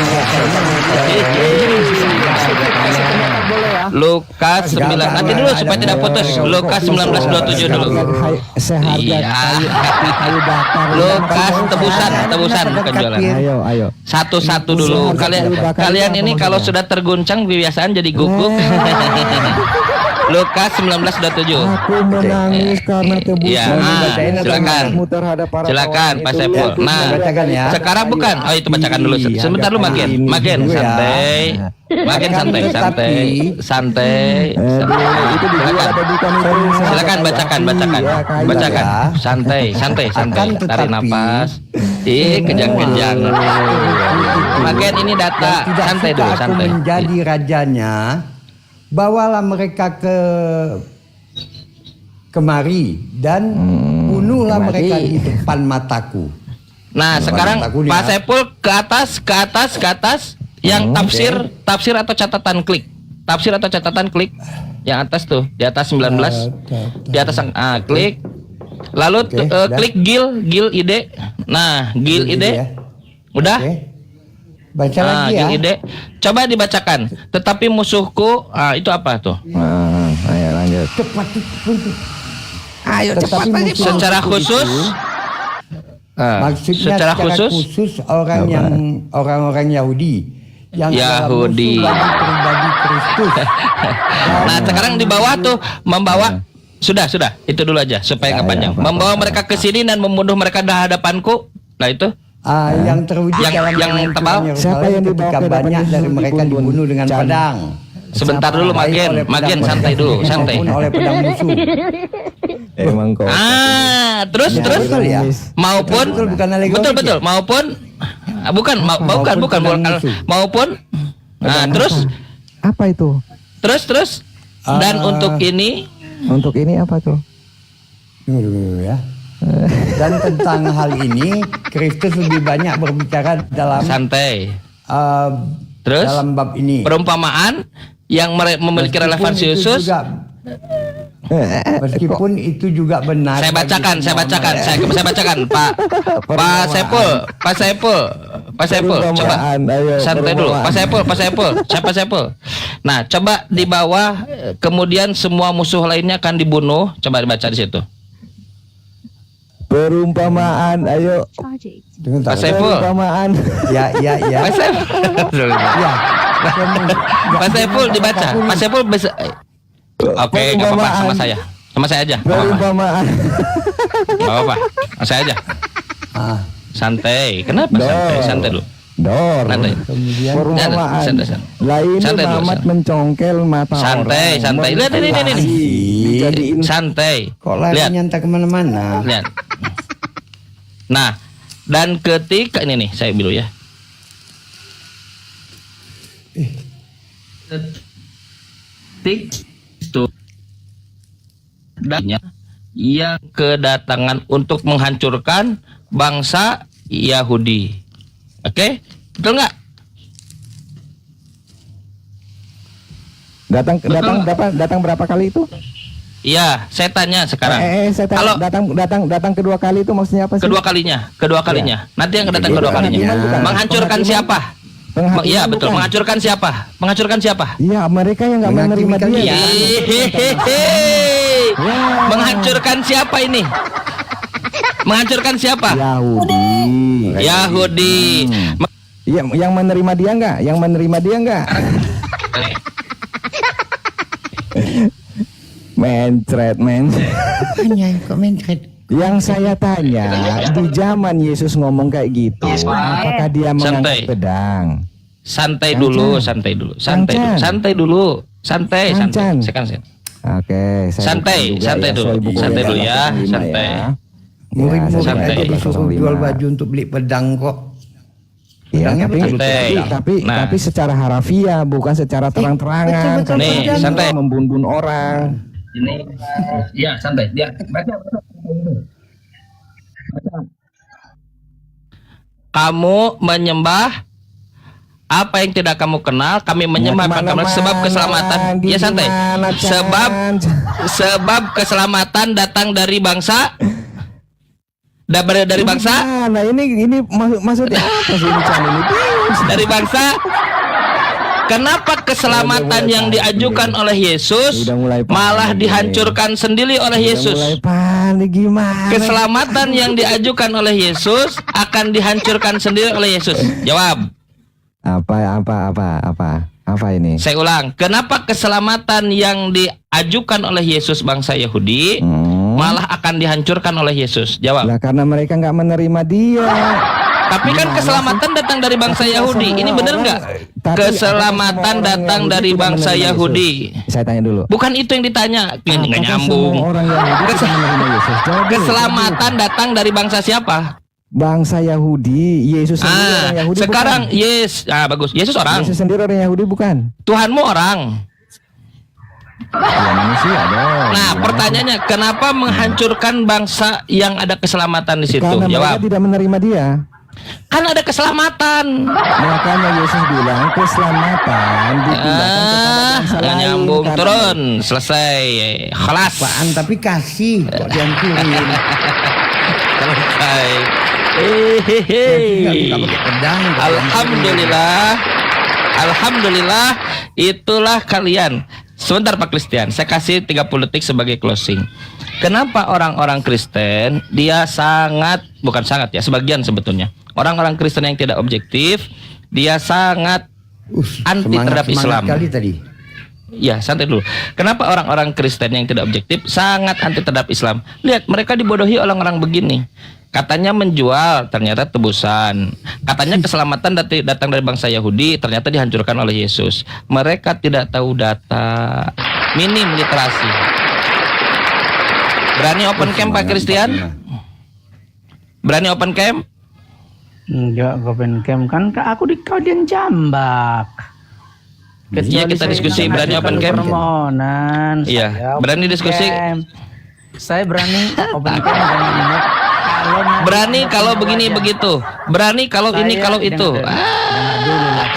Lukas 9. Nanti dulu supaya tidak putus. Lukas 19:27 dulu. Seharga Iya. kayu bakar. Lukas tebusan bukan jualan. Ayo. Satu-satu dulu. Kalian ini kalau sudah terguncang kebiasaan jadi guguk. Lukas 19:27. Aku menangis karena tebusan Iya, silakan. terhadap para Silakan kawan Pak itu. Saiful. Nah, bacakan ya. sekarang bukan. Oh, itu bacakan dulu. Sebentar lu makin dulu ya. santai. Makin santai, santai, santai. Itu dijual Silakan. atau bukan itu? Silakan bacakan. Iya, kayu Bacakan. ya. Santai, santai. Akan Tarik tetapi- napas. Kejang-kejang. Makin ini data. Dan tidak Santai suka dulu, aku santai. menjadi rajanya, bawalah mereka kemari dan bunuhlah kemari. mereka di depan mataku. Nah, sekarang takut ya. Pak Saiful ke atas yang tafsir atau catatan klik. Tafsir atau catatan klik. Yang atas tuh, di atas 19. Di atas klik. Lalu Oke, udah. klik Gil ide. Nah, Gil ide. ya. Udah? Oke. Baca lagi ya. Gil ide. Coba dibacakan. Tetapi musuhku, itu apa tuh? Ayo lanjut. Cepat. Ayo Tetapi musuh Secara itu, khusus maksudnya secara secara khusus khusus orang-orang Yahudi yang adalah Yahudi. musuh bagi pribadi Kristus. Nah, sekarang di bawah tuh membawa sudah itu dulu aja supaya nggak panjang. Membawa mereka ke sini dan membunuh mereka di hadapanku. Nah itu Yang terwujud Yang- dalam yang kemunculan tebal? Yerusalem Siapa yang dibawa ketika ke hadapan banyak Yesus dari mereka dibunuh? dibunuh dengan Can. pedang. sebentar dulu Baik oleh makin pedang santai mereka dulu, santai. maupun oleh pedang musuh. Emang kok. Terus Ya, terus betul ya. maupun Betul, bukan alegori betul ya? maupun bukan Maupun pedang musuh. maupun terus Apa itu? terus dan untuk ini Untuk ini apa tuh? Dulu ya. Dan tentang hal ini Kristus lebih banyak berbicara dalam santai. eh, Terus dalam bab ini. perumpamaan yang memiliki relevansi khusus. Meskipun itu juga benar. Saya bacakan, saya bacakan, Pak Saiful, coba Perumpamaan, ayo, santai dulu, perumpamaan. Pak Saiful. Nah, coba di bawah, kemudian semua musuh lainnya akan dibunuh. Coba dibaca di situ. Perumpamaan, ayo. Pak Saiful, Perumpamaan. Ya. Pak Saiful, Ya. Pak Saiful dibaca, Pak Saiful bisa. Oke, nggak apa-apa, sama saya aja, nggak apa-apa, Perumpamaan. nggak apa-apa, saya aja. Santai, kenapa santai dulu. Dor. Santai. Kemudian Perumpamaan. Santai. Lain Santai dulu, Mamat santai. mencongkel mata Santai. Lihat ini. Dijadiin Santai. kok larinya entah kemana-mana. Lihat. Nah, dan ketika ini nih, saya bilang ya. Ketik itu dannya yang kedatangan untuk menghancurkan bangsa Yahudi. Oke? Betul nggak? datang berapa kali itu? Iya, saya tanya sekarang. Saya Kalau datang kedua kali itu maksudnya apa sih? kedua kalinya. Nanti yang datang kedua kalinya. Menghancurkan siapa? Iya betul. Menghancurkan siapa? Iya, mereka yang nggak menerima dia. Hehehe. Menghancurkan siapa ini? Menghancurkan siapa? Yahudi. Iya, yang menerima dia nggak? Mencret. Kok mencret? Yang saya tanya, di zaman Yesus ngomong kayak gitu, apakah dia mengangkat pedang? Santai dulu. Santai. Kancan. Sekarang. Oke, saya Santai dulu ya, santai. Murid-murid santai. aja disuruh jual baju untuk beli pedang kok. Iya, Santai. tapi secara harafiah, bukan secara terang-terangan. betul, Nih, Karena santai. membunuh orang. Ini, ya santai. Dia baca. Kamu menyembah apa yang tidak kamu kenal, kami menyembah apa yang kamu kenal, sebab keselamatan. Ya santai. Sebab keselamatan datang dari bangsa. Dari bangsa. Nah, ini maksudnya apa sih ini? Dari bangsa. Kenapa keselamatan yang diajukan oleh Yesus Udah mulai panik. malah dihancurkan sendiri oleh Yesus? Mulai panik gimana? Keselamatan yang diajukan oleh Yesus akan dihancurkan sendiri oleh Yesus. Jawab. Apa? Apa ini? Saya ulang, kenapa keselamatan yang diajukan oleh Yesus bangsa Yahudi malah akan dihancurkan oleh Yesus? Jawab. Lah karena mereka nggak menerima dia. Tapi kan keselamatan datang dari bangsa Yahudi. Ini benar nggak? Tapi Keselamatan apakah datang semua orang dari Yahudi bangsa tidak menerima Yahudi. Yesus? Saya tanya dulu. Bukan itu yang ditanya. Nggak Apakah nyambung. semua orang Yahudi tidak menerima Yesus? Jawab dulu. Keselamatan datang dari bangsa siapa? Bangsa Yahudi. Yesus sendiri orang Yahudi Sekarang bukan? bagus. Yesus orang. Yesus sendiri orang Yahudi bukan? Tuhanmu orang. Ya manusia dong. Nah, pertanyaannya, kenapa menghancurkan bangsa yang ada keselamatan di situ? Karena mereka Jawab. tidak menerima dia. Kan ada keselamatan. Makanya Yesus bilang keselamatan dipindahkan kepada bangsa Nggak lain. nyambung, Karena- turun, selesai, kelas. Apaan tapi kasih kok dihancurin. Selesai. Nggak pakai pedang. kok Alhamdulillah. Alhamdulillah, itulah kalian. Sebentar Pak Christian, saya kasih 30 detik sebagai closing. Kenapa orang-orang Kristen dia sebagian sebetulnya. Orang-orang Kristen yang tidak objektif, dia sangat anti terhadap Islam. Kali tadi. Ya, santai dulu. Kenapa orang-orang Kristen yang tidak objektif sangat anti terhadap Islam? Lihat, mereka dibodohi oleh orang begini. Katanya menjual, ternyata tebusan. Katanya keselamatan datang dari bangsa Yahudi, ternyata dihancurkan oleh Yesus. Mereka tidak tahu data, minim literasi. Berani open camp Pak Christian? Berani open camp? Enggak, open camp kan aku di Kaudian Jambak. Iya, kita diskusi, berani open camp? Permohonan. Iya, saya berani open diskusi? camp. Saya berani open camp dengan mood. Berani kalau begini begitu. Berani kalau ini kalau itu. Dengar dulu lah,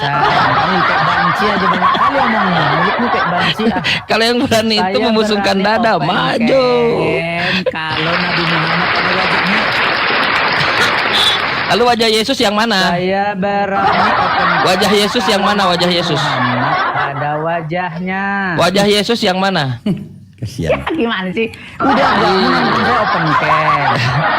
kamu kayak banci aja banyak kali omongnya. Mulutmu kayak banci. Kalau yang berani itu Saya membusungkan berani dada, open maju. camp kalau Nabi Muhammad ada wajahnya. Lalu wajah Yesus yang mana? Saya berani open camp. Wajah Yesus yang mana? Wajah Yesus. Muhammad ada wajahnya. Wajah Yesus yang mana? Kasihan. Gimana sih? Udah bangun saya open camp.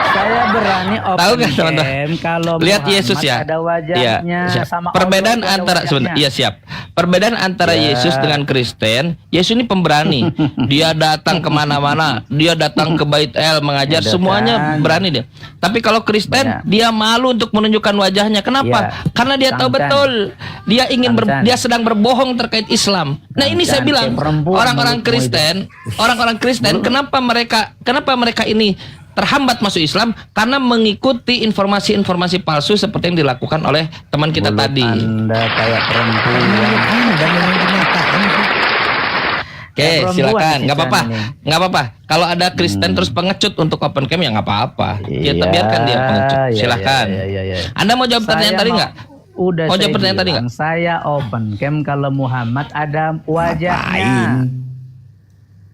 Saya berani open Tahu nggak, teman-teman? camp kalau Lihat Muhammad Yesus ya. ada wajahnya Iya, siap. sama Perbedaan Allah ada antara wajahnya. sebentar. Iya, siap. Perbedaan antara Ya. Yesus dengan Kristen. Yesus ini pemberani. Dia datang kemana-mana. Dia datang ke Bait El mengajar. Ada Semuanya kan? berani dia. Tapi kalau Kristen, Banyak. dia malu untuk menunjukkan wajahnya. Kenapa? Ya. Karena dia tahu Kang Chan. betul. Dia ingin Kang Chan. dia sedang berbohong terkait Islam. Nah, ini saya Chan, bilang, kayak perempuan orang-orang mulutmu Kristen, kenapa mereka ini terhambat masuk Islam? Karena mengikuti informasi-informasi palsu seperti yang dilakukan oleh teman kita Mulut tadi. Anda kayak perempuan. Dan memang kenyataan sih. Oke, Ya, perempuan silakan, sih nggak apa-apa, Chan ini. nggak apa-apa. Kalau ada Kristen terus pengecut untuk open camp ya nggak apa-apa. Kita Iya, biarkan dia pengecut. iya, Silakan. iya. Anda mau jawab pertanyaan Saya tadi mau- nggak? Udah Mau saya jawab pertanyaan tadi bilang, saya open camp kalau Muhammad ada wajahnya.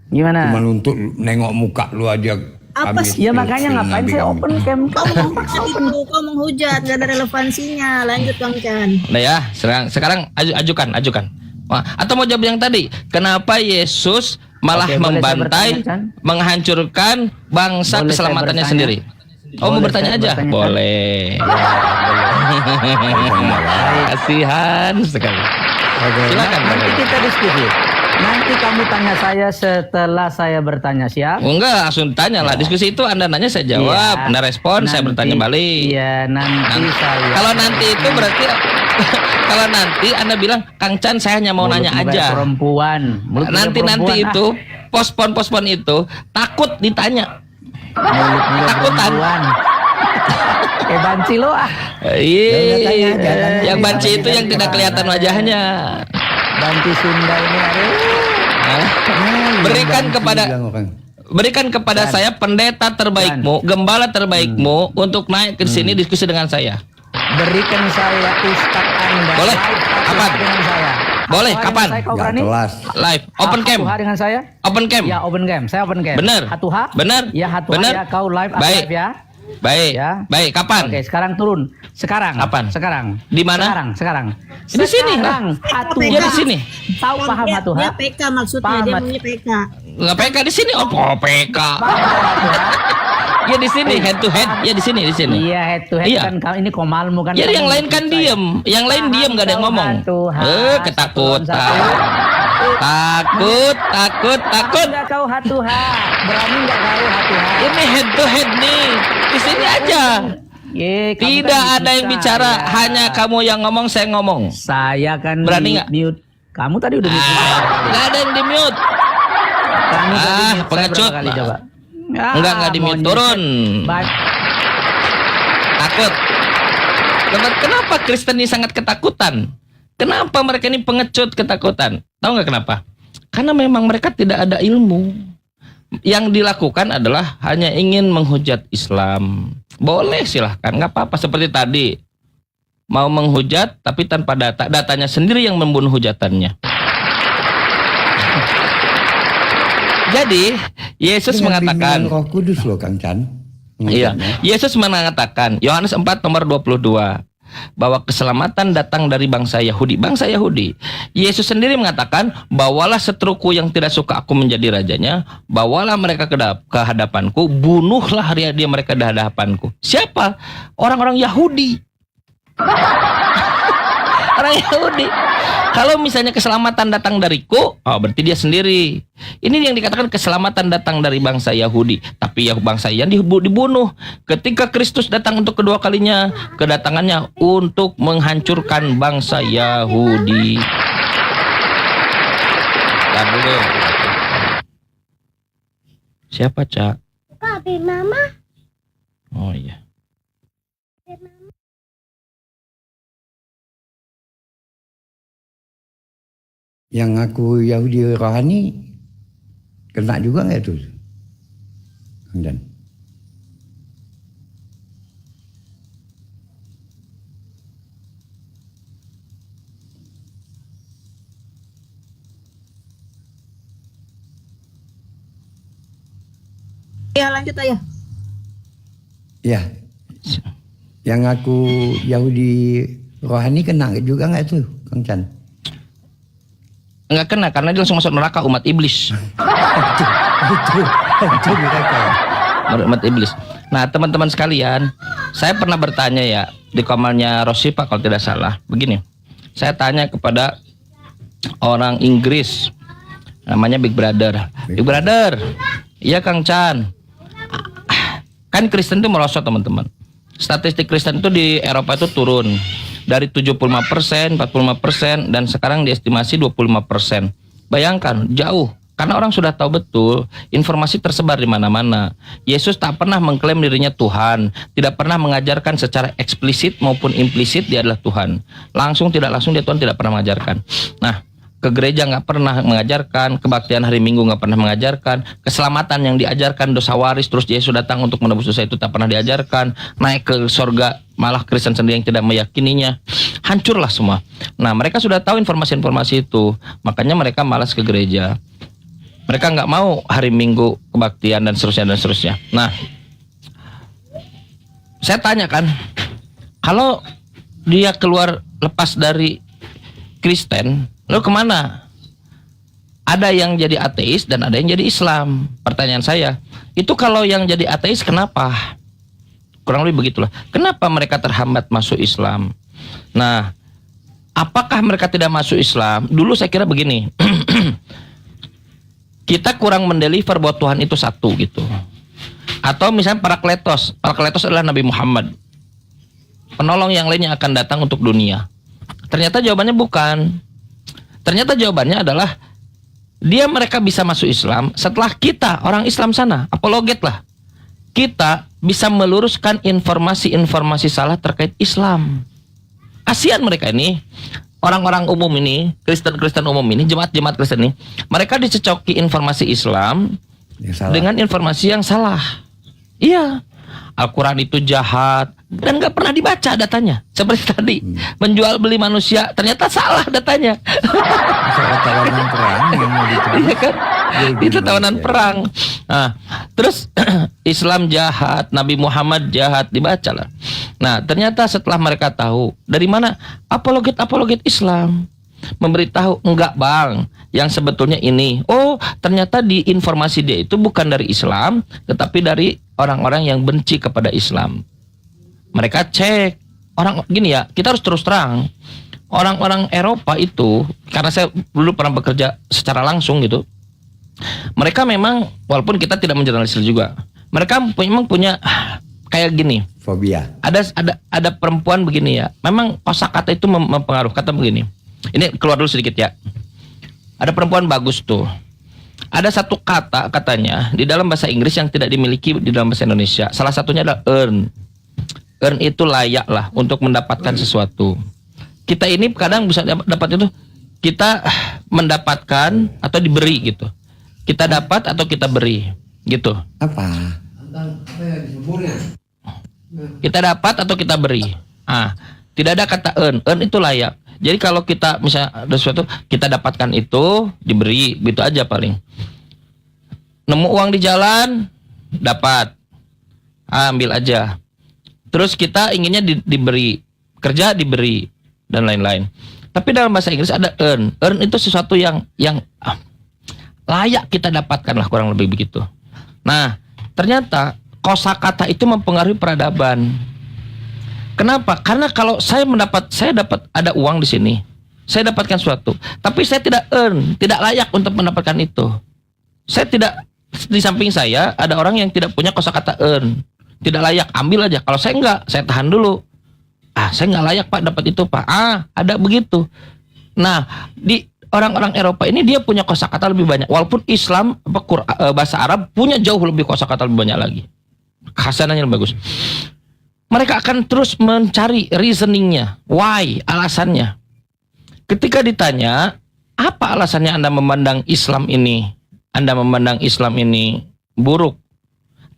Gimana? Cuman untuk nengok muka lu aja. Apa habis sih? Ya makanya film ngapain Nabi saya kami. open camp? Kau menghujat, gak ada relevansinya. Lanjut Kang Chan. Nah ya, sekarang ajukan. Wah, atau mau jawab yang tadi, kenapa Yesus malah Oke, boleh saya membantai, bertanya, Chan? menghancurkan bangsa Boleh saya keselamatannya bertanya? sendiri? Oh, mau Boleh bertanya saya aja? bertanya, Chan? Boleh. Kasihan sekali. Silakan, Nanti Pak. kita diskusi. Nanti kamu tanya saya setelah saya bertanya, siap? Oh, enggak, langsung tanya lah. Diskusi itu Anda nanya, saya jawab. Iya. Anda respon, saya Nanti- bertanya balik. Iya, nanti saya. Kalau nanti itu berarti kalau nanti Anda bilang, Kang Chan saya hanya mau Mulutmu nanya kayak aja. Perempuan. Mulutmu kayak Nanti perempuan, itu pospon itu takut ditanya. Mulutmu kayak Takutan. perempuan. Kayak banci lo ah. Iya, tanya. yang banci itu yang tidak kelihatan wajahnya. Banci Sunda ini aduh. Hah? Berikan kepada Bilang orang. berikan kepada saya pendeta terbaikmu, gembala terbaikmu untuk naik ke sini diskusi dengan saya. Berikan saya ustaz Anda. Boleh? Live satu Kapan? hari dengan saya. Boleh, Satu hari kapan? dengan saya, kau Nggak berani? kelas. Live, open Satu camp. hari dengan saya? Open camp. Ya open camp, saya open camp. Bener. Hatuha? Bener. Ya hatuha Bener. ya kau live, aku Baik. live ya. Baik. Ya. Baik, kapan? Oke, sekarang turun. Sekarang. Kapan? Sekarang. Di mana? Sekarang. Di sini. Sekarang. Hatuha. Dia di sini. Tahu paham Dia hatuha? PK maksudnya, Paham, dia Mat. maunya PK. Nggak PK di sini. Oh, PK. Ya di sini head to head. Ya di sini. Iya, head to head Iya. kan ini komalmu kan. Jadi kamu yang lain kan saya. diem, yang lain diem nggak ada yang ngomong. Ketakutan. Takut. Enggak kau hatuha. Berani enggak kau hatuha? Ini head to head nih. Di sini aja. Ye, kamu Tidak kan ada yang bisa, bicara, ya. hanya kamu yang ngomong, saya ngomong. Saya kan Berani nggak? mute. Kamu tadi udah mute. Nggak ada yang di mute. Kamu tadi mute saya pengecut. berapa kali coba? Enggak di mute. monyet. Turun. Takut. Kenapa Kristen ini sangat ketakutan? Kenapa mereka ini pengecut ketakutan? Tahu nggak kenapa? Karena memang mereka tidak ada ilmu. Yang dilakukan adalah hanya ingin menghujat Islam. Boleh silahkan, nggak apa-apa. Seperti tadi, mau menghujat tapi tanpa data. Datanya sendiri yang membunuh hujatannya. Jadi, Yesus Dengan mengatakan, bimbingan Roh Kudus loh Kang Chan. iya, Yesus mengatakan, Yohanes 4 nomor 22, bahwa keselamatan datang dari bangsa Yahudi. Bangsa Yahudi. Yesus sendiri mengatakan, bawalah seteruku yang tidak suka aku menjadi rajanya, bawalah mereka ke hadapanku, bunuhlah dia mereka di hadapanku. Siapa? Orang-orang Yahudi. Orang Yahudi. Kalau misalnya keselamatan datang dariku, oh berarti dia sendiri. Ini yang dikatakan keselamatan datang dari bangsa Yahudi. Tapi ya bangsa yang dibunuh. Ketika Kristus datang untuk kedua kalinya, kedatangannya untuk menghancurkan bangsa Yahudi. Tar dulu. Siapa, Cak? Papi mama. Oh iya. Yang aku Yahudi rohani kena juga nggak itu? Kang Chan? Ya lanjut aja. Ya. Yang aku Yahudi rohani kena juga nggak itu Kang Chan? Enggak kena karena dia langsung masuk neraka, umat iblis. Itu mereka. Umat iblis. Nah, teman-teman sekalian, saya pernah bertanya ya di komalnya Rosipa kalau tidak salah. Begini. Saya tanya kepada orang Inggris namanya Big Brother. Big Brother. Iya Kang Chan. Kan Kristen itu merosot teman-teman. Statistik Kristen itu di Eropa itu turun dari 75%, 45% dan sekarang diestimasi 25%. Bayangkan jauh karena orang sudah tahu betul informasi tersebar di mana-mana. Yesus tak pernah mengklaim dirinya Tuhan, tidak pernah mengajarkan secara eksplisit maupun implisit dia adalah Tuhan. Langsung tidak langsung dia Tuhan tidak pernah mengajarkan. Nah, ke gereja nggak pernah mengajarkan, kebaktian hari Minggu nggak pernah mengajarkan, keselamatan yang diajarkan dosa waris terus Yesus datang untuk menebus dosa itu tak pernah diajarkan, naik ke sorga malah Kristen sendiri yang tidak meyakininya, hancurlah semua. Nah mereka sudah tahu informasi-informasi itu, makanya mereka malas ke gereja, mereka nggak mau hari Minggu kebaktian dan seterusnya. Nah saya tanya kan, kalau dia keluar lepas dari Kristen, lalu kemana? Ada yang jadi ateis dan ada yang jadi Islam. Pertanyaan saya, itu kalau yang jadi ateis kenapa? Kurang lebih begitulah. Kenapa mereka terhambat masuk Islam? Nah, apakah mereka tidak masuk Islam? Dulu saya kira begini, kita kurang mendeliver bahwa Tuhan itu satu gitu. Atau misalnya Parakletos adalah Nabi Muhammad, penolong yang lainnya akan datang untuk dunia. Ternyata jawabannya bukan. Ternyata jawabannya adalah mereka bisa masuk Islam setelah kita orang Islam sana apologet lah. Kita bisa meluruskan informasi-informasi salah terkait Islam. Kasihan mereka ini, orang-orang umum ini, Kristen-Kristen umum ini, jemaat-jemaat Kristen ini, mereka dicecoki informasi Islam dengan informasi yang salah. Iya, Al-Quran itu jahat dan nggak pernah dibaca datanya. Seperti tadi, menjual beli manusia ternyata salah datanya. Tawanan perang yang mau dicoba. Iya kan? Itu tawanan perang. Nah, terus Islam jahat, Nabi Muhammad jahat, dibacalah. Nah, ternyata setelah mereka tahu dari mana apologet Islam memberitahu, enggak bang, yang sebetulnya ini. Oh, ternyata di informasi dia itu bukan dari Islam, tetapi dari orang-orang yang benci kepada Islam. Mereka cek. Orang gini ya, kita harus terus terang. Orang-orang Eropa itu, karena saya dulu pernah bekerja secara langsung gitu. Mereka memang, walaupun kita tidak menjurnalisir juga, mereka memang punya kayak gini. Fobia. Ada perempuan begini ya. Memang kosakata itu mempengaruhi. Kata begini. Ini keluar dulu sedikit ya. Ada perempuan bagus tuh. Ada satu kata katanya di dalam bahasa Inggris yang tidak dimiliki di dalam bahasa Indonesia. Salah satunya adalah earn. Earn itu layak lah untuk mendapatkan sesuatu. Kita ini kadang bisa dapat itu, kita mendapatkan atau diberi gitu. Kita dapat atau kita beri gitu. Apa? Kita dapat atau kita beri. Tidak ada kata earn. Earn itu layak. Jadi kalau kita misalnya ada sesuatu, kita dapatkan itu, diberi, gitu aja paling. Nemu uang di jalan, dapat. Ambil aja. Terus kita inginnya diberi, kerja diberi, dan lain-lain. Tapi dalam bahasa Inggris ada earn. Earn itu sesuatu yang layak kita dapatkan lah, kurang lebih begitu. Nah, ternyata kosakata itu mempengaruhi peradaban. Kenapa? Karena kalau saya dapat ada uang di sini, saya dapatkan sesuatu, tapi saya tidak earn, tidak layak untuk mendapatkan itu. Saya tidak, di samping saya ada orang yang tidak punya kosakata earn, tidak layak, ambil aja. Kalau saya enggak, saya tahan dulu. Saya enggak layak Pak dapat itu Pak. Ada begitu. Nah, di orang-orang Eropa ini dia punya kosakata lebih banyak. Walaupun Islam, bahasa Arab punya jauh lebih kosakata lebih banyak lagi. Khasananya lebih bagus. Mereka akan terus mencari reasoningnya, why, alasannya. Ketika ditanya, apa alasannya Anda memandang Islam ini? Anda memandang Islam ini buruk?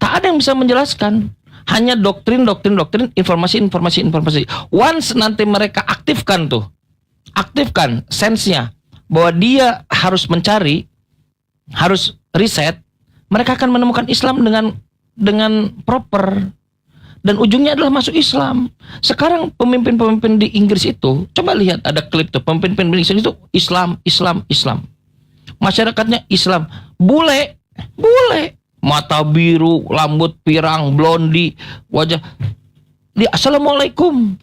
Tak ada yang bisa menjelaskan. Hanya doktrin, informasi. Once nanti mereka aktifkan sense-nya, bahwa dia harus mencari, harus riset, mereka akan menemukan Islam dengan proper. Dan ujungnya adalah masuk Islam. Sekarang pemimpin-pemimpin di Inggris itu, coba lihat ada klip tuh, pemimpin di Inggris itu Islam. Masyarakatnya Islam. Bule. Mata biru, rambut pirang, blondi, wajah. Dia Assalamualaikum.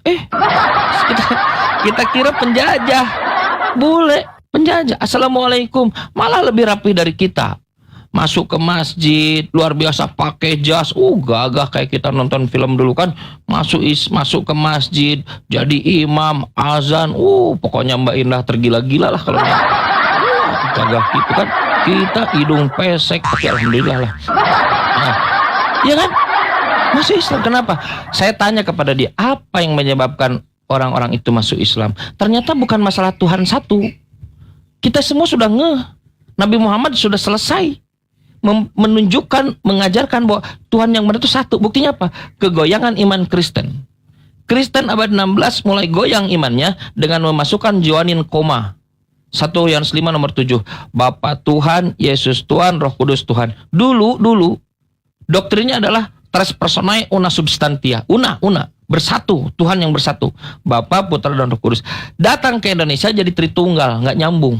Kita kira penjajah. Bule, penjajah. Assalamualaikum. Malah lebih rapi dari kita. Masuk ke masjid, luar biasa pakai jas, gagah kayak kita nonton film dulu kan. Masuk ke masjid, jadi imam, azan, pokoknya Mbak Indah tergila-gila lah kalau gagah gitu kan. Kita hidung pesek, tapi alhamdulillah lah. Ya kan? Masuk Islam. Kenapa? Saya tanya kepada dia, apa yang menyebabkan orang-orang itu masuk Islam? Ternyata bukan masalah Tuhan satu. Kita semua sudah ngeh. Nabi Muhammad sudah selesai menunjukkan, mengajarkan bahwa Tuhan yang benar itu satu. Buktinya apa? Kegoyangan iman Kristen. Kristen abad 16 mulai goyang imannya dengan memasukkan Joanin koma. 1 Yohanes 5 nomor 7. Bapa Tuhan, Yesus Tuhan, Roh Kudus Tuhan. Dulu doktrinnya adalah tres personae una substantia. Una, bersatu, Tuhan yang bersatu. Bapa, Putra, dan Roh Kudus. Datang ke Indonesia jadi Tritunggal, nggak nyambung.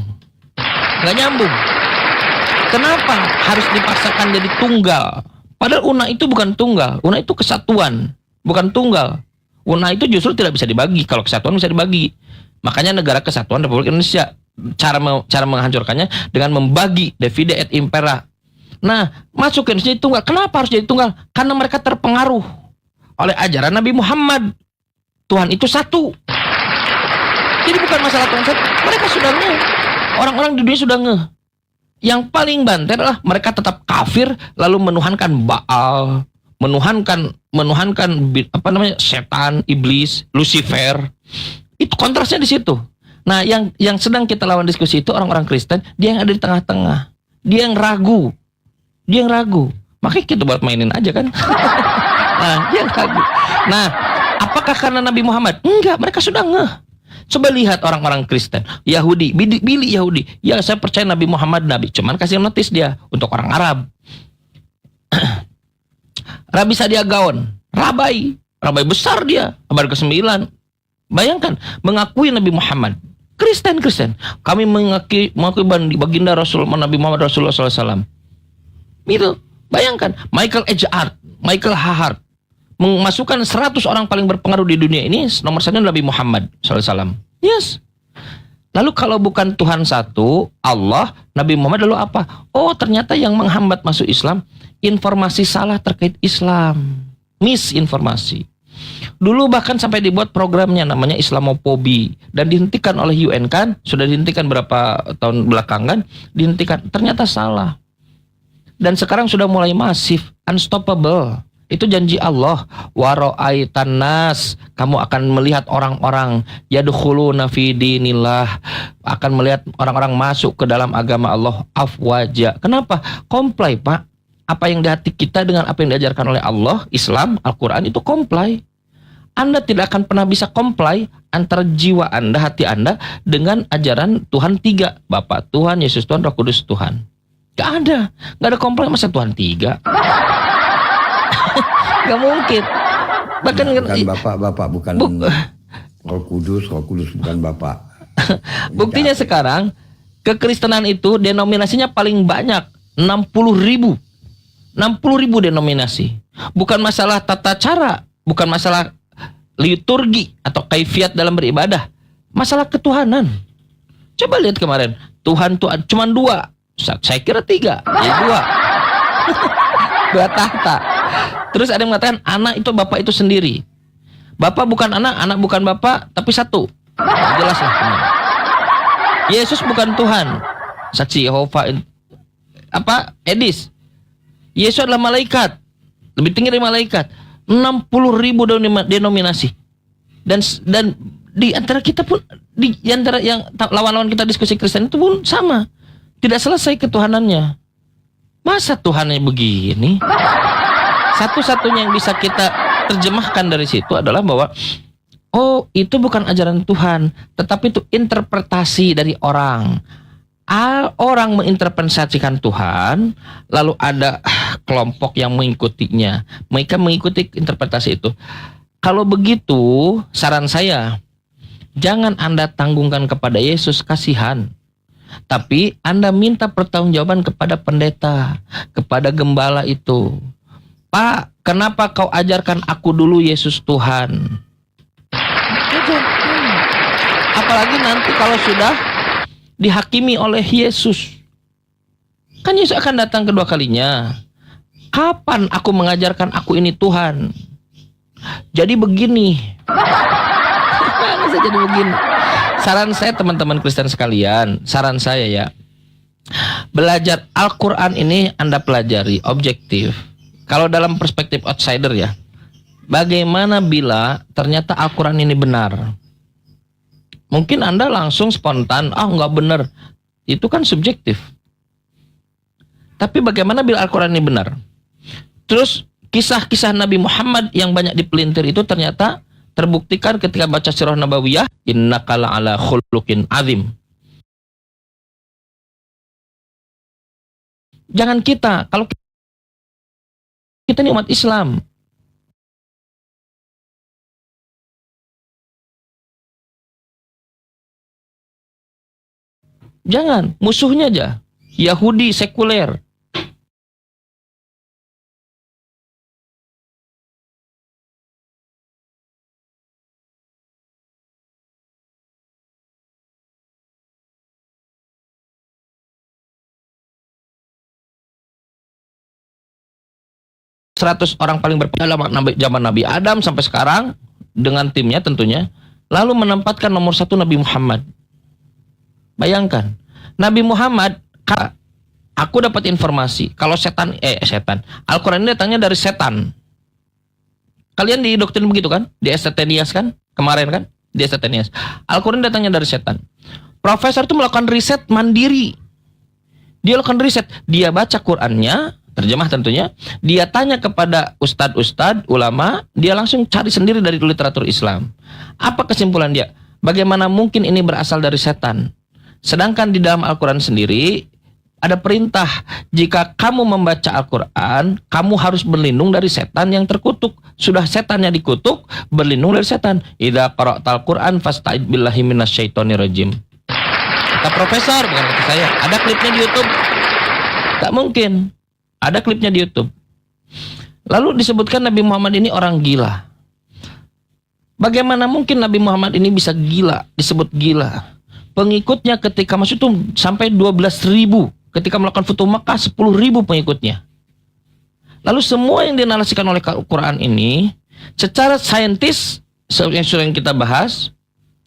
Kenapa harus dipaksakan jadi tunggal? Padahal una itu bukan tunggal. Una itu kesatuan, bukan tunggal. Una itu justru tidak bisa dibagi. Kalau kesatuan bisa dibagi. Makanya negara kesatuan Republik Indonesia. Cara menghancurkannya dengan membagi divide et impera. Nah, masuk ke Indonesia tunggal. Kenapa harus jadi tunggal? Karena mereka terpengaruh oleh ajaran Nabi Muhammad. Tuhan itu satu. Jadi bukan masalah Tuhan satu. Mereka sudah ngeh. Orang-orang di dunia sudah ngeh. Yang paling banter adalah mereka tetap kafir lalu menuhankan Baal, menuhankan setan, iblis, Lucifer. Itu kontrasnya di situ. Nah, yang sedang kita lawan diskusi itu orang-orang Kristen, dia yang ada di tengah-tengah. Dia yang ragu. Makanya kita buat mainin aja kan. Nah, dia yang ragu. Nah, apakah karena Nabi Muhammad? Enggak, mereka sudah ngeh. Coba lihat orang-orang Kristen, Yahudi, Billy Yahudi. Ya, saya percaya Nabi Muhammad Nabi. Cuman kasih notis dia untuk orang Arab. Rabi Sadia Gaon, Rabai besar dia, abad ke-9. Bayangkan, mengakui Nabi Muhammad. Kristen. Kami mengakui baginda Rasul Nabi Muhammad Rasulullah SAW. Itu bayangkan Michael Hahart memasukkan 100 orang paling berpengaruh di dunia ini, nomor 1 Nabi Muhammad SAW. Yes. Lalu kalau bukan Tuhan satu, Allah, Nabi Muhammad, lalu apa? Oh, ternyata yang menghambat masuk Islam, informasi salah terkait Islam. Misinformasi. Dulu bahkan sampai dibuat programnya namanya Islamofobi. Dan dihentikan oleh UN kan, sudah dihentikan berapa tahun belakangan, dihentikan. Ternyata salah. Dan sekarang sudah mulai masif, unstoppable. Itu janji Allah. Waro'aitan nas, kamu akan melihat orang-orang yadkhuluna fi dinillah, akan melihat orang-orang masuk ke dalam agama Allah afwaja. Kenapa? Comply, Pak. Apa yang di hati kita dengan apa yang diajarkan oleh Allah, Islam, Al-Quran itu comply. Anda tidak akan pernah bisa comply antara jiwa Anda, hati Anda dengan ajaran Tuhan 3. Bapa Tuhan, Yesus Tuhan, Roh Kudus Tuhan. Gak ada comply masa Tuhan 3. Gak mungkin. Bahkan bukan bapak bukan Roh Kudus bukan bapak. Buktinya sekarang kekristenan itu denominasinya paling banyak, 60.000 denominasi. Bukan masalah tata cara, bukan masalah liturgi atau kaifiat dalam beribadah, masalah ketuhanan. Coba lihat kemarin, Tuhan cuma 2, saya kira 3, ya 2. 2 tahta. Terus ada yang mengatakan anak itu bapak itu sendiri. Bapak bukan anak, anak bukan bapak, tapi satu. Jelas lah. Yesus bukan Tuhan. Saksi Yehova Edis. Yesus adalah malaikat. Lebih tinggi dari malaikat. 60.000 denominasi. Dan di antara kita pun, di antara yang lawan-lawan kita diskusi Kristen itu pun sama. Tidak selesai ketuhanannya. Masa Tuhannya begini? Satu-satunya yang bisa kita terjemahkan dari situ adalah bahwa oh, itu bukan ajaran Tuhan, tetapi itu interpretasi dari orang. Orang menginterpretasikan Tuhan, lalu ada kelompok yang mengikutinya. Mereka mengikuti interpretasi itu. Kalau begitu, saran saya, jangan Anda tanggungkan kepada Yesus, kasihan. Tapi Anda minta pertanggungjawaban kepada pendeta, kepada gembala itu. Pak, kenapa kau ajarkan aku dulu Yesus Tuhan? Apalagi nanti kalau sudah dihakimi oleh Yesus. Kan Yesus akan datang kedua kalinya. Kapan aku mengajarkan aku ini Tuhan? Jadi begini. Bisa jadi begini. Saran saya teman-teman Kristen sekalian, saran saya ya, belajar Al-Quran ini Anda pelajari objektif. Kalau dalam perspektif outsider ya, bagaimana bila ternyata Al-Quran ini benar? Mungkin Anda langsung spontan, nggak benar. Itu kan subjektif. Tapi bagaimana bila Al-Quran ini benar? Terus kisah-kisah Nabi Muhammad yang banyak dipelintir itu ternyata terbuktikan ketika baca Sirah Nabawiyah, innaka la'ala khuluqin azim. Jangan kita, kalau kita ini umat Islam, jangan, musuhnya aja Yahudi sekuler. Seratus orang paling berpengaruh dalam zaman Nabi Adam sampai sekarang dengan timnya tentunya, lalu menempatkan nomor 1 Nabi Muhammad. Bayangkan, Nabi Muhammad, aku dapat informasi kalau setan, Al-Quran ini datangnya dari setan. Kalian didoktrin begitu kan? Di Estetenias kan? Kemarin kan? Di Estetenias. Al-Quran datangnya dari setan. Profesor itu melakukan riset mandiri. Dia lakukan riset. Dia baca Qurannya, terjemah tentunya. Dia tanya kepada ustadz-ustadz, ulama. Dia langsung cari sendiri dari literatur Islam. Apa kesimpulan dia? Bagaimana mungkin ini berasal dari setan? Sedangkan di dalam Al-Quran sendiri ada perintah, jika kamu membaca Al-Quran, kamu harus berlindung dari setan yang terkutuk. Sudah setannya dikutuk, berlindung dari setan. Idza qara'tal Qur'an fasta'id billahi minasyaitonir rajim. kata profesor, bukan kata saya. Ada klipnya di YouTube. Tak mungkin. Ada klipnya di YouTube. Lalu disebutkan Nabi Muhammad ini orang gila. Bagaimana mungkin Nabi Muhammad ini bisa gila, disebut gila? Pengikutnya ketika masuk itu sampai 12.000. Ketika melakukan Futuh Makkah 10.000 pengikutnya. Lalu semua yang dinarasikan oleh Al-Quran ini secara saintis yang sering kita bahas,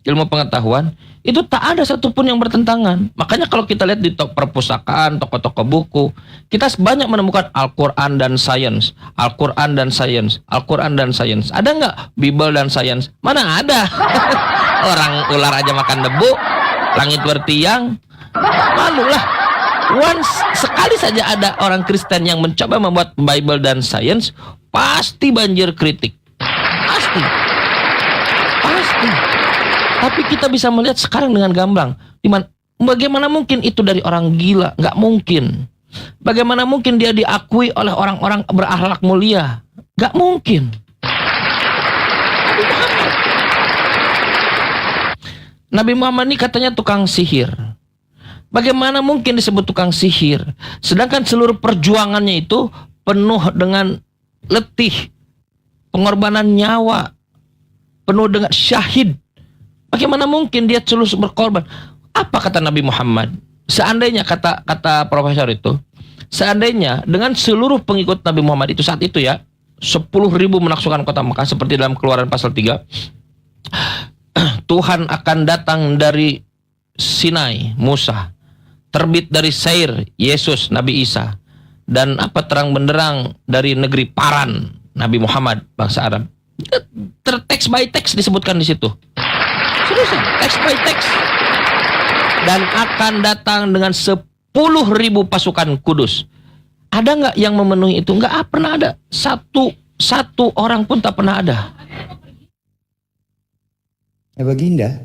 ilmu pengetahuan, itu tak ada satupun yang bertentangan. Makanya kalau kita lihat di perpustakaan, toko-toko buku, kita banyak menemukan Al-Quran dan sains, Al-Quran dan sains, Al-Quran dan sains. Ada nggak Bible dan sains? Mana ada? Orang ular aja makan debu, langit bertiang, malulah. Once sekali saja ada orang Kristen yang mencoba membuat Bible dan sains, pasti banjir kritik. Pasti. Tapi kita bisa melihat sekarang dengan gamblang. Bagaimana mungkin itu dari orang gila? Nggak mungkin. Bagaimana mungkin dia diakui oleh orang-orang berakhlak mulia? Nggak mungkin. Nabi Muhammad ini katanya tukang sihir. Bagaimana mungkin disebut tukang sihir? Sedangkan seluruh perjuangannya itu penuh dengan letih, pengorbanan nyawa, penuh dengan syahid. Bagaimana mungkin dia tulus berkorban? Apa kata Nabi Muhammad? Seandainya kata profesor itu, seandainya dengan seluruh pengikut Nabi Muhammad itu saat itu ya, 10.000 menaklukkan kota Mekah seperti dalam Keluaran pasal 3, Tuhan akan datang dari Sinai, Musa, terbit dari Sair, Yesus, Nabi Isa, dan terang benderang dari negeri Paran, Nabi Muhammad, bangsa Arab. Teks by teks disebutkan di situ. Seriusan, teks by teks. Dan akan datang dengan 10.000 pasukan kudus. Ada nggak yang memenuhi itu? Nggak pernah ada. Satu orang pun tak pernah ada. Baginda.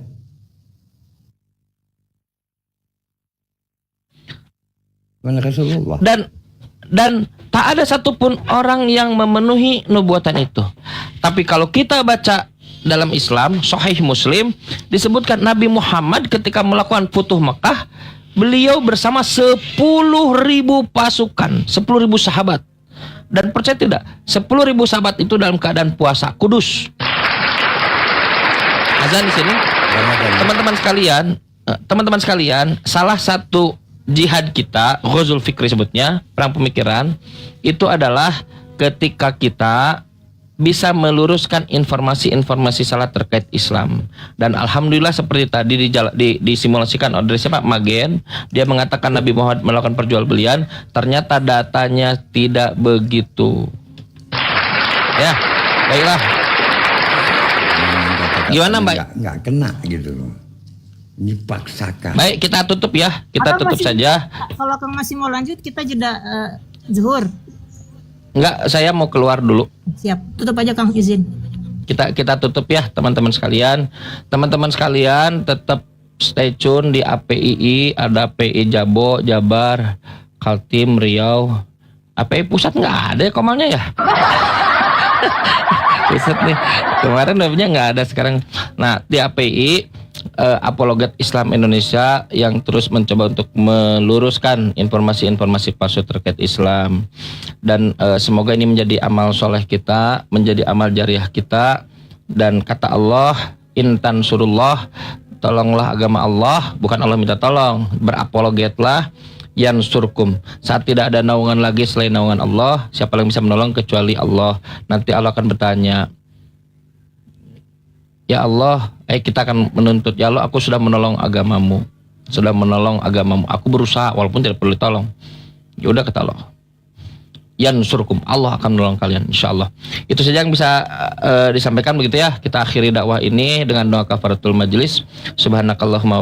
Mana Rasulullah. Dan tak ada satupun orang yang memenuhi nubuatan itu. Tapi kalau kita baca dalam Islam, Sahih Muslim, disebutkan Nabi Muhammad ketika melakukan Futuh Makkah, beliau bersama 10.000 pasukan, 10.000 sahabat. Dan percaya tidak, 10.000 sahabat itu dalam keadaan puasa kudus. Azan di sini, teman-teman sekalian, salah satu jihad kita, Ghazul Fikri sebutnya, perang pemikiran, itu adalah ketika kita bisa meluruskan informasi-informasi salah terkait Islam. Dan alhamdulillah seperti tadi disimulasikan oleh siapa? Magen, dia mengatakan Nabi Muhammad melakukan perjualbelian, ternyata datanya tidak begitu. Ya, baiklah. Gimana Mbak? Nggak kena gitu loh. Dipaksakan. Baik, kita tutup ya. Kita Atau tutup masih- saja. Kalau Kang masih mau lanjut, kita jeda zuhur. Enggak, saya mau keluar dulu. Siap, tutup aja Kang, izin. Kita tutup ya teman-teman sekalian. Teman-teman sekalian tetap stay tune di APII, ada PI Jabo, Jabar, Kaltim, Riau. API pusat nggak ada ya komalnya ya? Pusat nih. Kemarin webnya nggak ada sekarang. Nah, di API Apologet Islam Indonesia yang terus mencoba untuk meluruskan informasi-informasi palsu terkait Islam. Dan semoga ini menjadi amal soleh kita, menjadi amal jariah kita. Dan kata Allah, intan surullah, tolonglah agama Allah, bukan Allah minta tolong, berapologetlah, yansurkum. Saat tidak ada naungan lagi selain naungan Allah, siapa yang bisa menolong kecuali Allah. Nanti Allah akan bertanya, ya Allah, kita akan menuntut, ya Allah, aku sudah menolong agamamu, aku berusaha walaupun tidak perlu ditolong. Ya udah kata Allah, yansurkum, Allah akan menolong kalian insyaallah. Itu saja yang bisa disampaikan begitu ya. Kita akhiri dakwah ini dengan doa kafaratul majlis. Subhanakallahumma